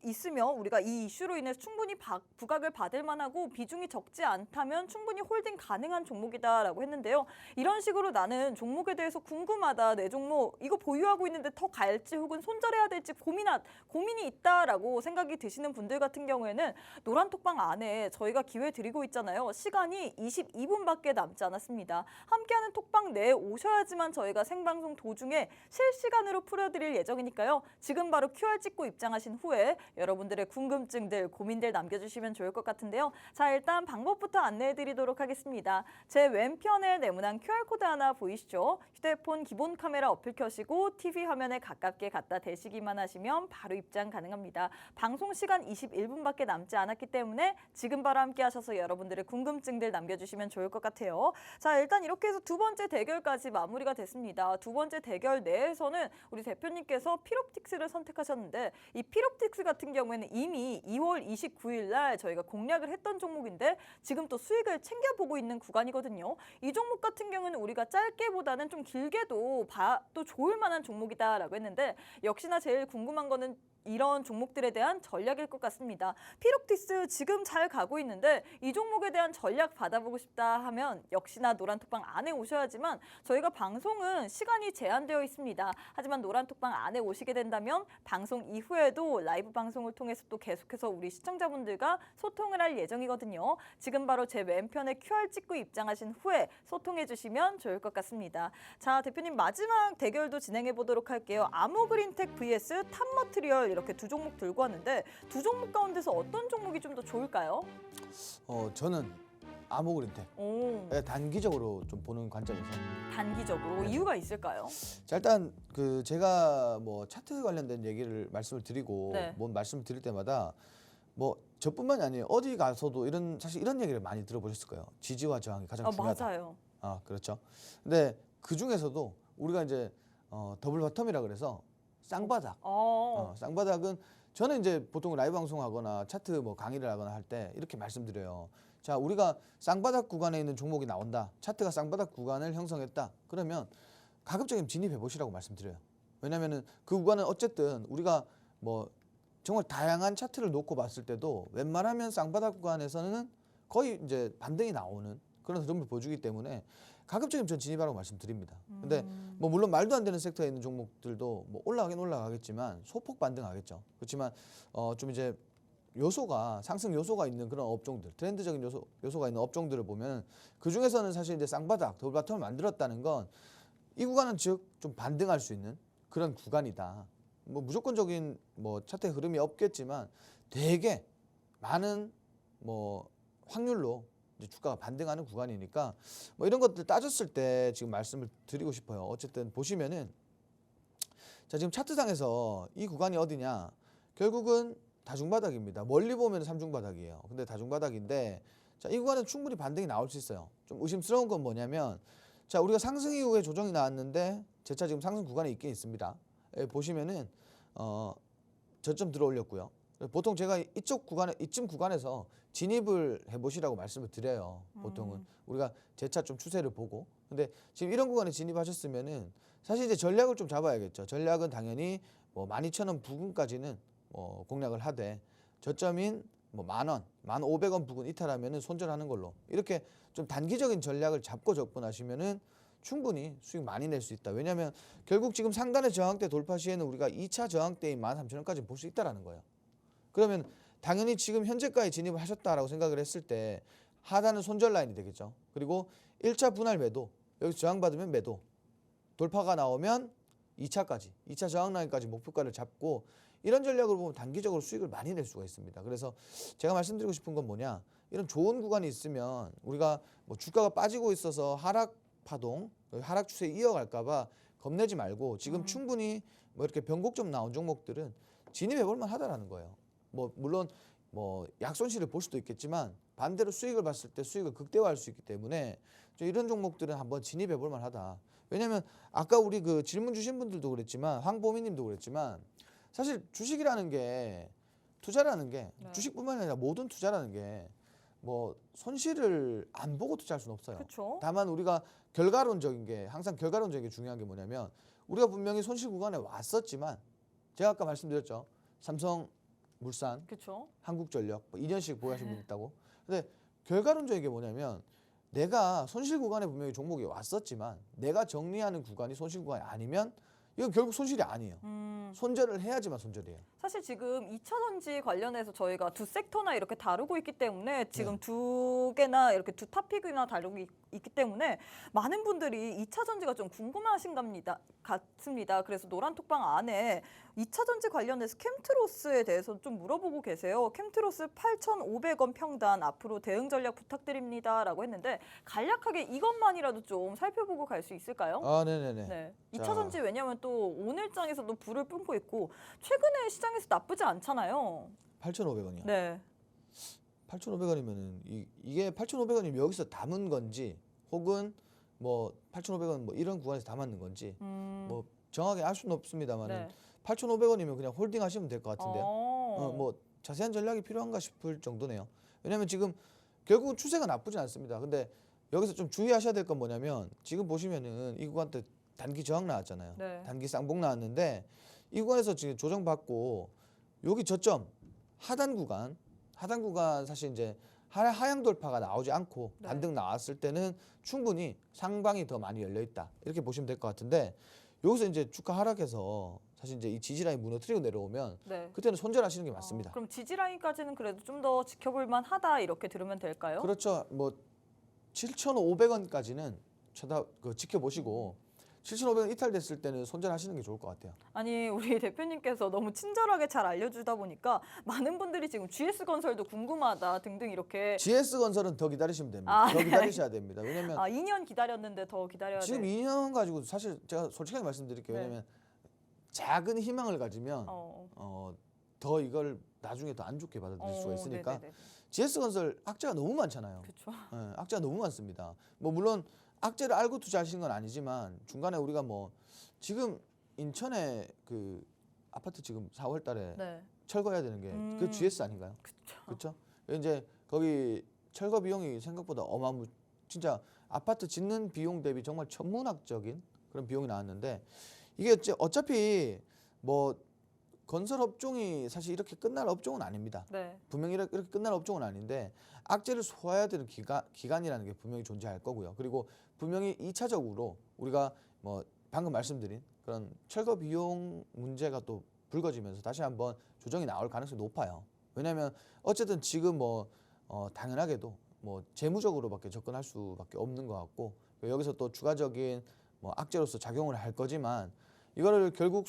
Speaker 1: 있으면 우리가 이 이슈로 인해서 충분히 부각을 받을 만하고 비중이 적지 않다면 충분히 홀딩 가능한 종목이다라고 했는데요. 이런 식으로 나는 종목에 대해서 궁금하다. 내 종목 이거 보유하고 있는데 더 갈지 혹은 손절해야 될지 고민이 있다라고 생각이 드시는 분들 같은 경우에는 노란톡방 안에 저희가 기회 드리고 있잖아요. 시간이 22분밖에 남지 않았습니다. 함께하는 톡방 내에 오셔야지만 저희가 생방송 도중에 실시간으로 풀어드릴 예정이니까요. 지금 바로 QR 찍고 입장하신 후에 여러분들의 궁금증들, 고민들 남겨주시면 좋을 것 같은데요. 자, 일단 방법부터 안내해드리도록 하겠습니다. 제 왼편에 네모난 QR코드 하나 보이시죠? 휴대폰 기본 카메라 어플 켜시고 TV 화면에 가깝게 갖다 대시기만 하시면 바로 입장 가능합니다. 방송 시간 21분밖에 남지 않았기 때문에 지금 바로 함께 하셔서 여러분들의 궁금증들 남겨주시면 좋을 것 같아요. 자, 일단 이렇게 해서 두 번째 대결까지 마무리가 됐습니다. 두 번째 대결 내에서는 우리 대표님께서 피롭틱스를 선택하셨는데 이 피롭틱스 같은 경우에는 이미 2월 29일 날 저희가 공략을 했던 종목인데 지금 또 수익을 챙겨보고 있는 구간이거든요. 이 종목 같은 경우는 우리가 짧게보다는 좀 길게도 또 좋을 만한 종목이다라고 했는데 역시나 제일 궁금한 거는 이런 종목들에 대한 전략일 것 같습니다. 피롭틱스 지금 잘 가고 있는데 이 종목에 대한 전략 받아보고 싶다 하면 역시나 노란톡방 안에 오셔야지만 저희가 방송은 시간이 제한되어 있습니다. 하지만 노란톡방 안에 오시게 된다면 방송 이후에도 라이브 방송을 통해서 또 계속해서 우리 시청자분들과 소통을 할 예정이거든요. 지금 바로 제 왼편에 QR 찍고 입장하신 후에 소통해 주시면 좋을 것 같습니다. 자, 대표님 마지막 대결도 진행해 보도록 할게요. 아모그린텍 vs 탑머트리얼 이렇게 두 종목 들고 왔는데 두 종목 가운데서 어떤 종목이 좀 더 좋을까요?
Speaker 2: 저는 아모그린텍 단기적으로 좀 보는 관점에서
Speaker 1: 단기적으로 이유가 있을까요?
Speaker 2: 자, 일단 그 제가 뭐 차트 관련된 얘기를 말씀을 드리고
Speaker 1: 네.
Speaker 2: 뭔 말씀을 드릴 때마다 뭐 저뿐만이 아니에요. 어디 가서도 사실 이런 얘기를 많이 들어보셨을 거예요. 지지와 저항이 가장 중요하다.
Speaker 1: 맞아요.
Speaker 2: 그렇죠. 근데 그 중에서도 우리가 이제 더블 바텀이라 그래서 쌍바닥. 쌍바닥은 저는 이제 보통 라이브 방송하거나 차트 뭐 강의를 하거나 할 때 이렇게 말씀드려요. 자, 우리가 쌍바닥 구간에 있는 종목이 나온다. 차트가 쌍바닥 구간을 형성했다. 그러면 가급적이면 진입해 보시라고 말씀드려요. 왜냐면은 그 구간은 어쨌든 우리가 뭐 정말 다양한 차트를 놓고 봤을 때도 웬만하면 쌍바닥 구간에서는 거의 이제 반등이 나오는 그런 흐름을 보여주기 때문에 가급적이면 전 진입하라고 말씀드립니다. 근데 뭐 물론 말도 안 되는 섹터에 있는 종목들도 뭐 올라가긴 올라가겠지만 소폭 반등하겠죠. 그렇지만 좀 이제 요소가 상승 요소가 있는 그런 업종들, 트렌드적인 요소가 있는 업종들을 보면 그 중에서는 사실 이제 쌍바닥, 더블 바텀을 만들었다는 건 이 구간은 즉 좀 반등할 수 있는 그런 구간이다. 뭐 무조건적인 뭐 차트의 흐름이 없겠지만 되게 많은 뭐 확률로 이제 주가가 반등하는 구간이니까 뭐 이런 것들 따졌을 때 지금 말씀을 드리고 싶어요. 어쨌든 보시면은 자, 지금 차트상에서 이 구간이 어디냐? 결국은 다중바닥입니다. 멀리 보면 삼중바닥이에요. 근데 다중바닥인데 자, 이 구간은 충분히 반등이 나올 수 있어요. 좀 의심스러운 건 뭐냐면 자, 우리가 상승 이후에 조정이 나왔는데 재차 지금 상승 구간에 있긴 있습니다. 보시면은 저점 들어올렸고요. 보통 제가 이쯤 구간에서 진입을 해보시라고 말씀을 드려요. 보통은 우리가 재차 좀 추세를 보고. 근데 지금 이런 구간에 진입하셨으면은 사실 이제 전략을 좀 잡아야겠죠. 전략은 당연히 뭐 12,000원 부근까지는 공략을 하되 저점인 뭐 10,000원, 1,500원 부근 이탈하면은 손절하는 걸로 이렇게 좀 단기적인 전략을 잡고 접근하시면은 충분히 수익 많이 낼 수 있다. 왜냐하면 결국 지금 상단의 저항대 돌파 시에는 우리가 2차 저항대인 13,000원까지 볼 수 있다라는 거예요. 그러면 당연히 지금 현재가에 진입을 하셨다라고 생각을 했을 때 하단은 손절 라인이 되겠죠. 그리고 1차 분할 매도, 여기서 저항받으면 매도, 돌파가 나오면 2차 저항 라인까지 목표가를 잡고 이런 전략을 보면 단기적으로 수익을 많이 낼 수가 있습니다. 그래서 제가 말씀드리고 싶은 건 뭐냐, 이런 좋은 구간이 있으면 우리가 뭐 주가가 빠지고 있어서 하락 파동, 하락 추세 이어갈까 봐 겁내지 말고 지금 충분히 뭐 이렇게 변곡점 나온 종목들은 진입해 볼 만하다라는 거예요. 뭐 물론 뭐 약손실을 볼 수도 있겠지만 반대로 수익을 봤을 때 수익을 극대화할 수 있기 때문에 이런 종목들은 한번 진입해 볼 만하다. 왜냐면 아까 우리 그 질문 주신 분들도 그랬지만 황보미 님도 그랬지만 사실 주식이라는 게 투자라는 게 주식뿐만 아니라 모든 투자라는 게 뭐 손실을 안 보고 투자할 수는 없어요.
Speaker 1: 그쵸?
Speaker 2: 다만 우리가 결과론적인 게 항상 결과론적인 게 중요한 게 뭐냐면 우리가 분명히 손실 구간에 왔었지만 제가 아까 말씀드렸죠. 삼성 물산,
Speaker 1: 그렇죠.
Speaker 2: 한국전력 뭐 2년씩 보유하신 분 있다고. 근데 결과론적인 게 뭐냐면 내가 손실 구간에 분명히 종목이 왔었지만 내가 정리하는 구간이 손실 구간이 아니면 이건 결국 손실이 아니에요. 손절을 해야지만 손절이에요.
Speaker 1: 사실 지금 2차 전지 관련해서 저희가 두 섹터나 이렇게 다루고 있기 때문에 지금
Speaker 2: 네.
Speaker 1: 두 개나 이렇게 두 토픽이나 다루고 있기 때문에 많은 분들이 2차 전지가 좀 궁금하신 같습니다. 그래서 노란톡방 안에 2차 전지 관련해서 캠트로스에 대해서 좀 물어보고 계세요. 캠트로스 8,500원 평단 앞으로 대응 전략 부탁드립니다라고 했는데 간략하게 이것만이라도 좀 살펴보고 갈 수 있을까요?
Speaker 2: 아, 네네네.
Speaker 1: 네.
Speaker 2: 자.
Speaker 1: 2차 전지 왜냐하면 또 오늘장에서도 불을 뿜고 있고 최근에 시장에서 나쁘지 않잖아요.
Speaker 2: 8,500원이요.
Speaker 1: 네.
Speaker 2: 8,500원이면은 이게 8,500원이면 여기서 담은 건지 혹은 뭐 8,500원 뭐 이런 구간에서 담았는 건지 뭐 정확히 알 수는 없습니다만은
Speaker 1: 네.
Speaker 2: 8,500원이면 그냥 홀딩 하시면 될 것 같은데요.
Speaker 1: 어.
Speaker 2: 뭐 자세한 전략이 필요한가 싶을 정도네요. 왜냐하면 지금 결국은 추세가 나쁘지 않습니다. 근데 여기서 좀 주의하셔야 될 건 뭐냐면 지금 보시면은 이 구간 때 단기 저항 나왔잖아요.
Speaker 1: 네.
Speaker 2: 단기 쌍봉 나왔는데 이 구간에서 지금 조정받고 여기 저점 하단 구간 사실 이제 하향 돌파가 나오지 않고
Speaker 1: 네.
Speaker 2: 반등 나왔을 때는 충분히 상방이 더 많이 열려 있다 이렇게 보시면 될 것 같은데 여기서 이제 주가 하락해서 사실 이제 이 지지 라인 무너뜨리고 내려오면
Speaker 1: 네.
Speaker 2: 그때는 손절하시는 게 맞습니다.
Speaker 1: 그럼 지지 라인까지는 그래도 좀 더 지켜볼 만하다 이렇게 들으면 될까요?
Speaker 2: 그렇죠. 뭐 7,500원까지는 지켜보시고 7,500원 이탈됐을 때는 손절하시는 게 좋을 것 같아요.
Speaker 1: 아니 우리 대표님께서 너무 친절하게 잘 알려주다 보니까 많은 분들이 지금 GS건설도 궁금하다 등등 이렇게
Speaker 2: GS건설은 더 기다리시면 됩니다. 더 기다리셔야 됩니다. 왜냐면
Speaker 1: 2년 기다렸는데 더 기다려야
Speaker 2: 지금
Speaker 1: 돼.
Speaker 2: 2년 가지고 사실 제가 솔직하게 말씀드릴게요.
Speaker 1: 네.
Speaker 2: 왜냐면 작은 희망을 가지면
Speaker 1: 어.
Speaker 2: 더 이걸 나중에 더 안 좋게 받아들일 수가 있으니까
Speaker 1: 네네네.
Speaker 2: GS건설 악재가 너무 많잖아요.
Speaker 1: 그렇죠.
Speaker 2: 예, 악재가 너무 많습니다. 뭐 물론 악재를 알고 투자하시는 건 아니지만 중간에 우리가 뭐 지금 인천에 그 아파트 지금 4월 달에
Speaker 1: 네.
Speaker 2: 철거해야 되는 게 그 GS 아닌가요? 그렇죠. 이제 거기 철거 비용이 생각보다 진짜 아파트 짓는 비용 대비 정말 천문학적인 그런 비용이 나왔는데 이게 어차피 뭐 건설 업종이 사실 이렇게 끝날 업종은 아닙니다.
Speaker 1: 네.
Speaker 2: 분명히 이렇게 끝날 업종은 아닌데 악재를 소화해야 되는 기간이라는 게 분명히 존재할 거고요. 그리고 분명히 2차적으로 우리가 뭐 방금 말씀드린 그런 철거 비용 문제가 또 불거지면서 다시 한번 조정이 나올 가능성이 높아요. 왜냐하면 어쨌든 지금 당연하게도 뭐 재무적으로밖에 접근할 수밖에 없는 것 같고 여기서 또 추가적인 뭐 악재로서 작용을 할 거지만 이거를 결국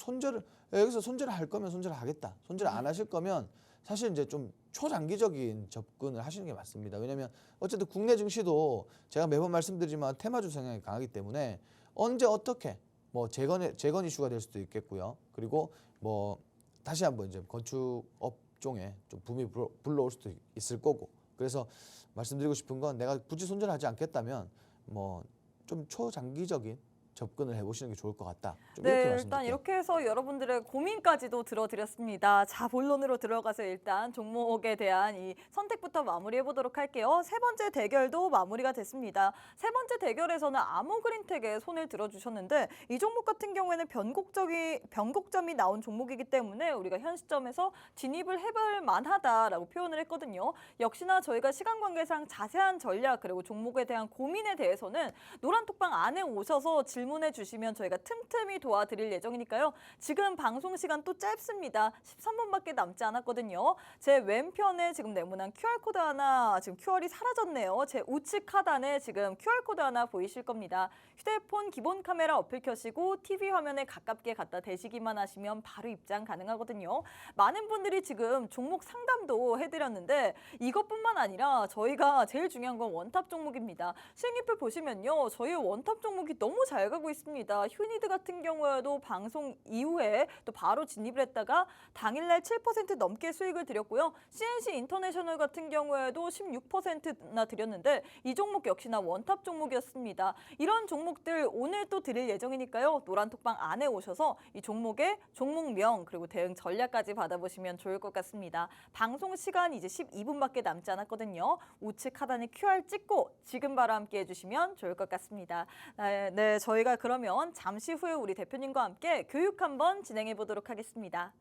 Speaker 2: 여기서 손절을 할 거면 손절을 하겠다. 손절을 안 하실 거면 사실 이제 좀 초장기적인 접근을 하시는 게 맞습니다. 왜냐하면 어쨌든 국내 증시도 제가 매번 말씀드리지만 테마주 성향이 강하기 때문에 언제 어떻게 뭐 재건 이슈가 될 수도 있겠고요. 그리고 뭐 다시 한번 이제 건축 업종에 좀 붐이 불러올 수도 있을 거고. 그래서 말씀드리고 싶은 건 내가 굳이 손절하지 않겠다면 뭐 좀 초장기적인 접근을 해보시는 게 좋을 것 같다. 좀 이렇게
Speaker 1: 네,
Speaker 2: 말씀드릴게요.
Speaker 1: 일단 이렇게 해서 여러분들의 고민까지도 들어드렸습니다. 자, 본론으로 들어가서 일단 종목에 대한 이 선택부터 마무리해 보도록 할게요. 세 번째 대결도 마무리가 됐습니다. 세 번째 대결에서는 아모그린텍에 손을 들어주셨는데 이 종목 같은 경우에는 변곡점이 나온 종목이기 때문에 우리가 현 시점에서 진입을 해볼 만하다라고 표현을 했거든요. 역시나 저희가 시간 관계상 자세한 전략 그리고 종목에 대한 고민에 대해서는 노란톡방 안에 오셔서 질문해 주시면 저희가 틈틈이 도와드릴 예정이니까요. 지금 방송 시간 또 짧습니다. 13분밖에 남지 않았거든요. 제 왼편에 지금 네모난 QR코드 하나, 지금 QR이 사라졌네요. 제 우측 하단에 지금 QR코드 하나 보이실 겁니다. 휴대폰 기본 카메라 어플 켜시고 TV 화면에 가깝게 갖다 대시기만 하시면 바로 입장 가능하거든요. 많은 분들이 지금 종목 상담도 해드렸는데 이것뿐만 아니라 저희가 제일 중요한 건 원탑 종목입니다. 수익률표 보시면요. 저희 원탑 종목이 너무 잘 가고 있습니다. 휴니드 같은 경우에도 방송 이후에 또 바로 진입을 했다가 당일날 7% 넘게 수익을 드렸고요. CNC 인터내셔널 같은 경우에도 16%나 드렸는데 이 종목 역시나 원탑 종목이었습니다. 이런 종목들 오늘 또 드릴 예정이니까요. 노란톡방 안에 오셔서 이 종목의 종목명 그리고 대응 전략까지 받아보시면 좋을 것 같습니다. 방송 시간 이제 12분밖에 남지 않았거든요. 우측 하단에 QR 찍고 지금 바로 함께 해주시면 좋을 것 같습니다. 네, 저희가 그러면 잠시 후에 우리 대표님과 함께 교육 한번 진행해 보도록 하겠습니다.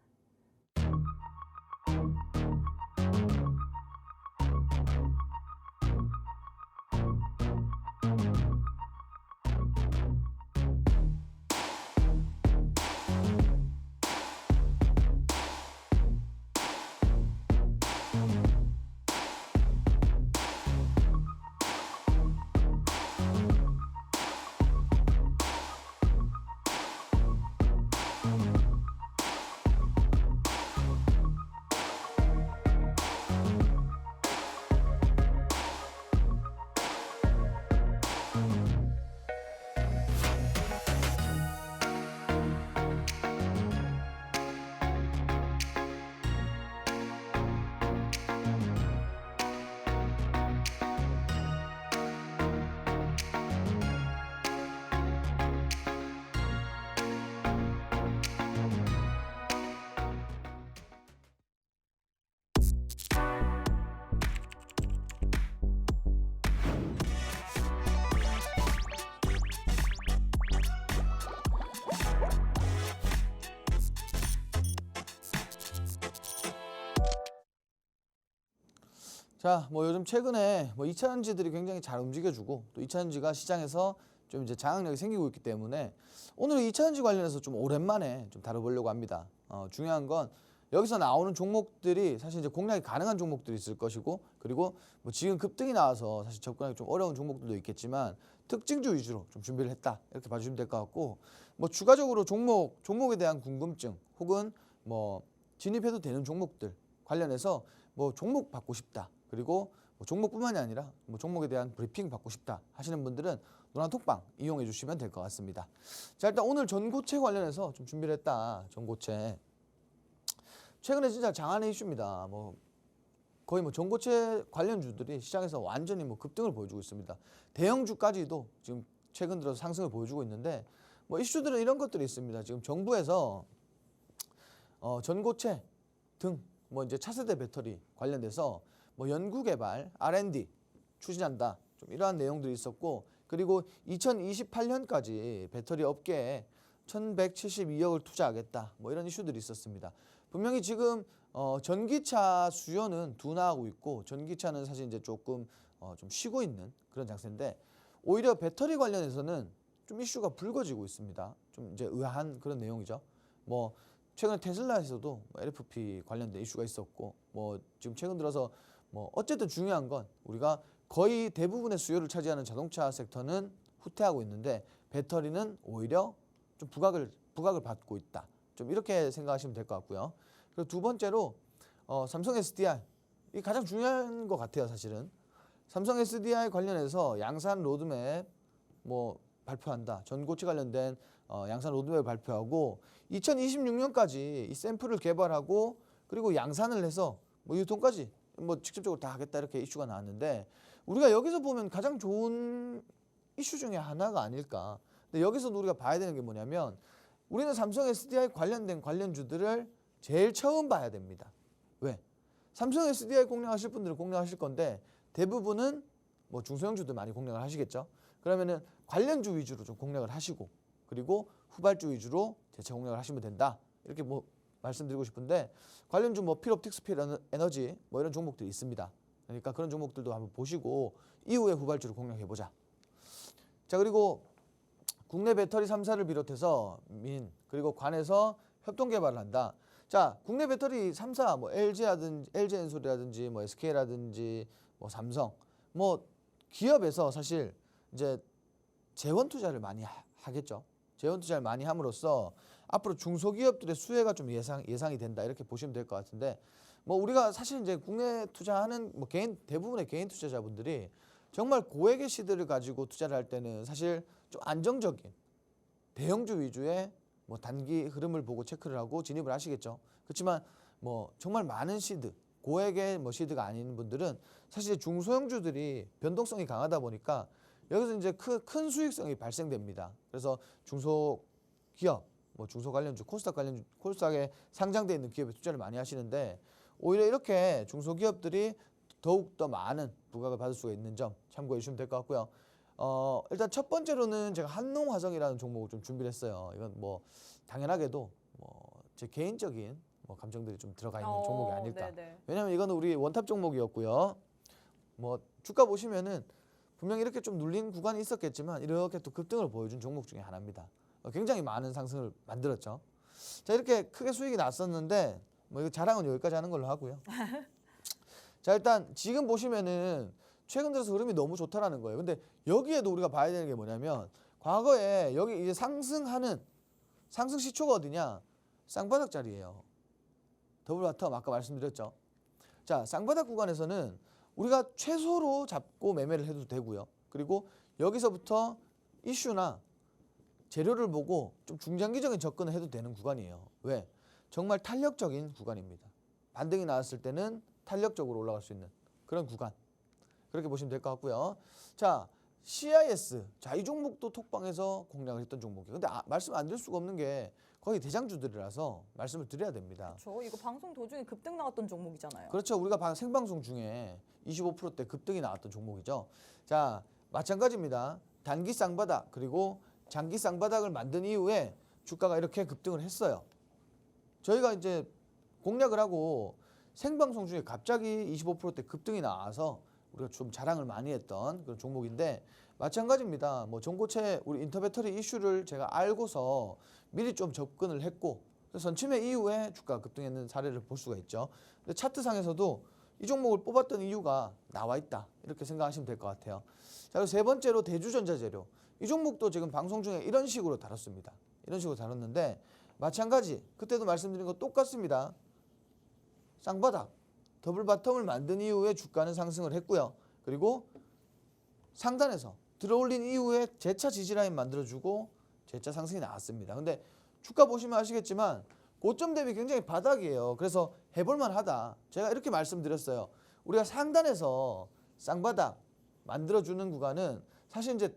Speaker 2: 자, 뭐 요즘 최근에 뭐 2차전지들이 굉장히 잘 움직여주고 또 2차전지가 시장에서 좀 이제 장악력이 생기고 있기 때문에 오늘 2차전지 관련해서 좀 오랜만에 좀 다뤄보려고 합니다. 중요한 건 여기서 나오는 종목들이 사실 이제 공략이 가능한 종목들이 있을 것이고, 그리고 뭐 지금 급등이 나와서 사실 접근하기 좀 어려운 종목들도 있겠지만 특징주 위주로 좀 준비를 했다, 이렇게 봐주시면 될 것 같고, 뭐 추가적으로 종목에 대한 궁금증 혹은 뭐 진입해도 되는 종목들 관련해서 뭐 종목 받고 싶다, 그리고 뭐 종목뿐만이 아니라 뭐 종목에 대한 브리핑 받고 싶다 하시는 분들은 노란톡방 이용해 주시면 될 것 같습니다. 자, 일단 오늘 전고체 관련해서 좀 준비를 했다. 전고체 최근에 진짜 장안의 이슈입니다. 뭐 거의 뭐 전고체 관련주들이 시장에서 완전히 뭐 급등을 보여주고 있습니다. 대형주까지도 지금 최근 들어서 상승을 보여주고 있는데, 뭐 이슈들은 이런 것들이 있습니다. 지금 정부에서 전고체 등 뭐 이제 차세대 배터리 관련돼서 뭐 연구개발 R&D 추진한다, 좀 이러한 내용들이 있었고, 그리고 2028년까지 배터리 업계에 1,172억을 투자하겠다, 뭐 이런 이슈들이 있었습니다. 분명히 지금 전기차 수요는 둔화하고 있고, 전기차는 사실 이제 조금 좀 쉬고 있는 그런 장세인데, 오히려 배터리 관련해서는 좀 이슈가 불거지고 있습니다. 좀 이제 의아한 그런 내용이죠. 뭐 최근에 테슬라에서도 LFP 관련된 이슈가 있었고, 뭐 지금 최근 들어서 뭐 어쨌든 중요한 건 우리가 거의 대부분의 수요를 차지하는 자동차 섹터는 후퇴하고 있는데 배터리는 오히려 좀 부각을 받고 있다. 좀 이렇게 생각하시면 될 것 같고요. 그리고 두 번째로 삼성 SDI, 이 가장 중요한 것 같아요. 사실은 삼성 SDI 관련해서 양산 로드맵 뭐 발표한다. 전고체 관련된 양산 로드맵을 발표하고 2026년까지 이 샘플을 개발하고 그리고 양산을 해서 뭐 유통까지 뭐 직접적으로 다 하겠다, 이렇게 이슈가 나왔는데, 우리가 여기서 보면 가장 좋은 이슈 중에 하나가 아닐까. 근데 여기서 우리가 봐야 되는 게 뭐냐면, 우리는 삼성 SDI 관련된 관련주들을 제일 처음 봐야 됩니다. 왜? 삼성 SDI 공략하실 분들은 공략하실 건데 대부분은 뭐 중소형주들 많이 공략을 하시겠죠. 그러면은 관련주 위주로 좀 공략을 하시고, 그리고 후발주 위주로 대체 공략을 하시면 된다, 이렇게 뭐 말씀드리고 싶은데, 관련주 뭐 필옵틱스, 필에너지 뭐 이런 종목들이 있습니다. 그러니까 그런 종목들도 한번 보시고 이후에 후발주를 공략해보자. 자, 그리고 국내 배터리 3사를 비롯해서 민 그리고 관에서 협동 개발을 한다. 자, 국내 배터리 3사 뭐 LG엔솔이라든지 뭐 SK라든지 뭐 삼성 뭐 기업에서 사실 이제 재원 투자를 많이 하겠죠. 재원 투자를 많이 함으로써 앞으로 중소기업들의 수혜가 좀 예상이 된다, 이렇게 보시면 될 것 같은데, 뭐 우리가 사실 이제 국내 투자하는 뭐 대부분의 개인 투자자분들이 정말 고액의 시드를 가지고 투자를 할 때는 사실 좀 안정적인 대형주 위주의 뭐 단기 흐름을 보고 체크를 하고 진입을 하시겠죠. 그렇지만 뭐 정말 많은 시드, 고액의 뭐 시드가 아닌 분들은 사실 중소형주들이 변동성이 강하다 보니까 여기서 이제 큰 수익성이 발생됩니다. 그래서 중소기업, 뭐 중소 관련주, 코스닥에 상장돼 있는 기업에 투자를 많이 하시는데, 오히려 이렇게 중소기업들이 더욱 더 많은 부각을 받을 수가 있는 점 참고해 주시면 될 것 같고요. 일단 첫 번째로는 제가 한농화성이라는 종목을 좀 준비를 했어요. 이건 뭐 당연하게도 뭐 제 개인적인 뭐 감정들이 좀 들어가 있는 종목이 아닐까.
Speaker 1: 네네.
Speaker 2: 왜냐하면 이거는 우리 원탑 종목이었고요. 뭐 주가 보시면은 분명히 이렇게 좀 눌린 구간이 있었겠지만 이렇게 또 급등을 보여준 종목 중에 하나입니다. 굉장히 많은 상승을 만들었죠. 자, 이렇게 크게 수익이 났었는데 뭐 이거 자랑은 여기까지 하는 걸로 하고요. 자, 일단 지금 보시면은 최근 들어서 흐름이 너무 좋다라는 거예요. 근데 여기에도 우리가 봐야 되는 게 뭐냐면, 과거에 여기 이제 상승 시초가 어디냐? 쌍바닥 자리예요. 더블바텀 아까 말씀드렸죠. 자, 쌍바닥 구간에서는 우리가 최소로 잡고 매매를 해도 되고요. 그리고 여기서부터 이슈나 재료를 보고 좀 중장기적인 접근을 해도 되는 구간이에요. 왜? 정말 탄력적인 구간입니다. 반등이 나왔을 때는 탄력적으로 올라갈 수 있는 그런 구간, 그렇게 보시면 될 것 같고요. 자, CIS, 자, 이 종목도 톡방에서 공략을 했던 종목이에요. 근데 말씀 안 드릴 수가 없는 게 거의 대장주들이라서 말씀을 드려야 됩니다.
Speaker 1: 그렇죠. 이거 방송 도중에 급등 나왔던 종목이잖아요.
Speaker 2: 그렇죠. 우리가 생방송 중에 25%대 급등이 나왔던 종목이죠. 자, 마찬가지입니다. 단기 쌍바닥 그리고 장기 쌍바닥을 만든 이후에 주가가 이렇게 급등을 했어요. 저희가 이제 공략을 하고 생방송 중에 갑자기 25%대 급등이 나와서 우리가 좀 자랑을 많이 했던 그런 종목인데 마찬가지입니다. 뭐 전고체 우리 인터배터리 이슈를 제가 알고서 미리 좀 접근을 했고 선침해 이후에 주가가 급등했는 사례를 볼 수가 있죠. 근데 차트상에서도 이 종목을 뽑았던 이유가 나와 있다. 이렇게 생각하시면 될 것 같아요. 자, 그리고 세 번째로 대주전자재료. 이 종목도 지금 방송 중에 이런 식으로 다뤘습니다. 이런 식으로 다뤘는데 마찬가지 그때도 말씀드린 거 똑같습니다. 쌍바닥 더블 바텀을 만든 이후에 주가는 상승을 했고요. 그리고 상단에서 들어올린 이후에 재차 지지라인 만들어주고 재차 상승이 나왔습니다. 근데 주가 보시면 아시겠지만 고점 대비 굉장히 바닥이에요. 그래서 해볼만 하다. 제가 이렇게 말씀드렸어요. 우리가 상단에서 쌍바닥 만들어주는 구간은 사실 이제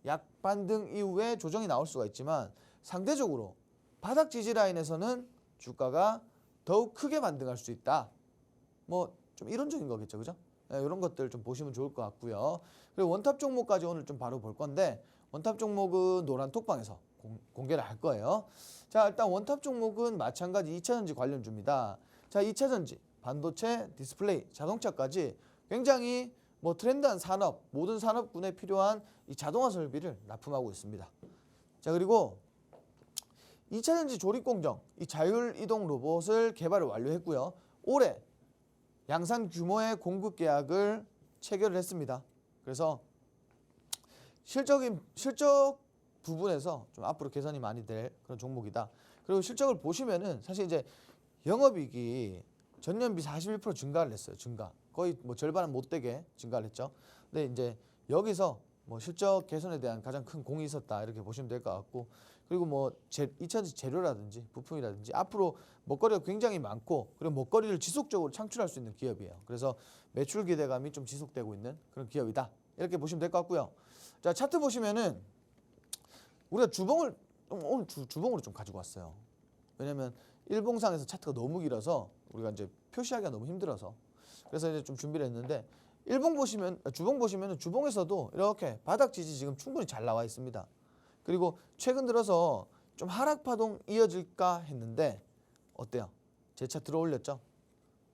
Speaker 2: 약반등 이후에 조정이 나올 수가 있지만 상대적으로 바닥 지지 라인에서는 주가가 더욱 크게 반등할 수 있다. 뭐 좀 이론적인 거겠죠, 그죠? 네, 이런 것들 좀 보시면 좋을 것 같고요. 그리고 원탑 종목까지 오늘 좀 바로 볼 건데 원탑 종목은 노란 톡방에서 공개를 할 거예요. 자, 일단 원탑 종목은 마찬가지 2차전지 관련주입니다. 자, 2차전지, 반도체, 디스플레이, 자동차까지 굉장히 뭐 트렌드한 산업, 모든 산업군에 필요한 이 자동화 설비를 납품하고 있습니다. 자, 그리고 2차전지 조립공정, 이 자율이동 로봇을 개발을 완료했고요. 올해 양산 규모의 공급 계약을 체결을 했습니다. 그래서 실적 부분에서 좀 앞으로 개선이 많이 될 그런 종목이다. 그리고 실적을 보시면은 사실 이제 영업이익이 전년비 41% 증가를 했어요. 증가. 거의 뭐 절반은 못 되게 증가를 했죠. 근데 이제 여기서 뭐 실적 개선에 대한 가장 큰 공이 있었다. 이렇게 보시면 될 것 같고. 그리고 뭐 2차전지 재료라든지 부품이라든지 앞으로 먹거리가 굉장히 많고 그리고 먹거리를 지속적으로 창출할 수 있는 기업이에요. 그래서 매출 기대감이 좀 지속되고 있는 그런 기업이다. 이렇게 보시면 될 것 같고요. 자, 차트 보시면은 우리가 주봉을 오늘 주봉으로 좀 가지고 왔어요. 왜냐면 일봉상에서 차트가 너무 길어서 우리가 이제 표시하기가 너무 힘들어서 그래서 이제 좀 준비를 했는데 주봉 보시면은 주봉에서도 이렇게 바닥 지지 지금 충분히 잘 나와 있습니다. 그리고 최근 들어서 좀 하락 파동 이어질까 했는데 어때요? 재차 들어올렸죠?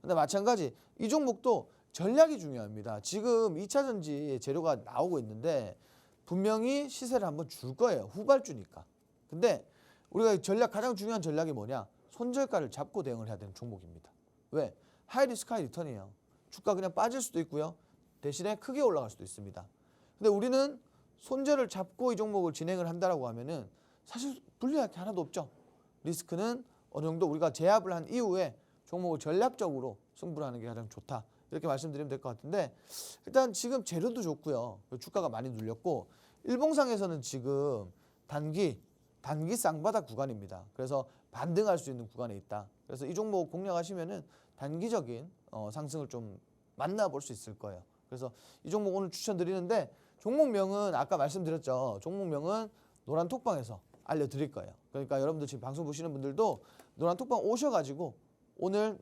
Speaker 2: 근데 마찬가지 이 종목도 전략이 중요합니다. 지금 2차전지 재료가 나오고 있는데 분명히 시세를 한번 줄 거예요. 후발주니까. 근데 우리가 가장 중요한 전략이 뭐냐? 손절가를 잡고 대응을 해야 되는 종목입니다. 왜? 하이 리스크 하이 리턴이에요. 주가 그냥 빠질 수도 있고요. 대신에 크게 올라갈 수도 있습니다. 근데 우리는 손절을 잡고 이 종목을 진행을 한다라고 하면은 사실 불리할 게 하나도 없죠. 리스크는 어느 정도 우리가 제압을 한 이후에 종목을 전략적으로 승부를 하는 게 가장 좋다. 이렇게 말씀드리면 될 것 같은데 일단 지금 재료도 좋고요. 주가가 많이 눌렸고 일봉상에서는 지금 단기 쌍바닥 구간입니다. 그래서 반등할 수 있는 구간에 있다. 그래서 이 종목 공략하시면은 단기적인 상승을 좀 만나볼 수 있을 거예요. 그래서 이 종목 오늘 추천드리는데 종목명은 아까 말씀드렸죠. 종목명은 노란 톡방에서 알려드릴 거예요. 그러니까 여러분들 지금 방송 보시는 분들도 노란 톡방 오셔가지고 오늘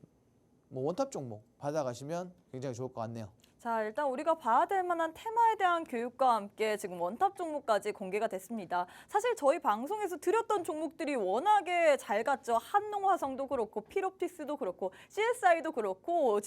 Speaker 2: 뭐 원탑 종목 받아가시면 굉장히 좋을 것 같네요.
Speaker 1: 자, 일단 우리가 봐야 될 만한 테마에 대한 교육과 함께 지금 원탑 종목까지 공개가 됐습니다. 사실 저희 방송에서 드렸던 종목들이 워낙에 잘 갔죠. 한농화성도 그렇고 필옵틱스도 그렇고 CSI도 그렇고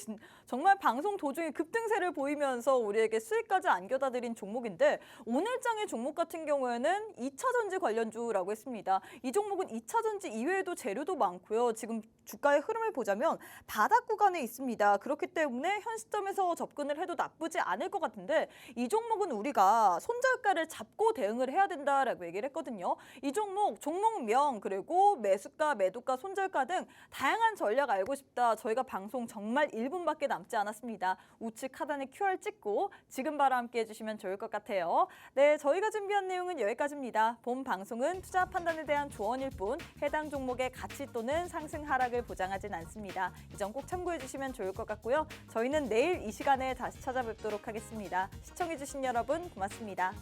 Speaker 1: 정말 방송 도중에 급등세를 보이면서 우리에게 수익까지 안겨다 드린 종목인데 오늘 장의 종목 같은 경우에는 2차전지 관련주라고 했습니다. 이 종목은 2차전지 이외에도 재료도 많고요. 지금 주가의 흐름을 보자면 바닥 구간에 있습니다. 그렇기 때문에 현 시점에서 접근을 해도 나쁘지 않을 것 같은데 이 종목은 우리가 손절가를 잡고 대응을 해야 된다라고 얘기를 했거든요. 이 종목명 그리고 매수가, 매도가, 손절가 등 다양한 전략 알고 싶다. 저희가 방송 정말 1분밖에 남지 않았습니다. 우측 하단에 QR 찍고 지금 바로 함께 해주시면 좋을 것 같아요. 네, 저희가 준비한 내용은 여기까지입니다. 본 방송은 투자 판단에 대한 조언일 뿐 해당 종목의 가치 또는 상승 하락을 보장하진 않습니다. 이 점 꼭 참고해 주시면 좋을 것 같고요. 저희는 내일 이 시간에 다시 찾아뵙도록 하겠습니다. 시청해주신 여러분 고맙습니다.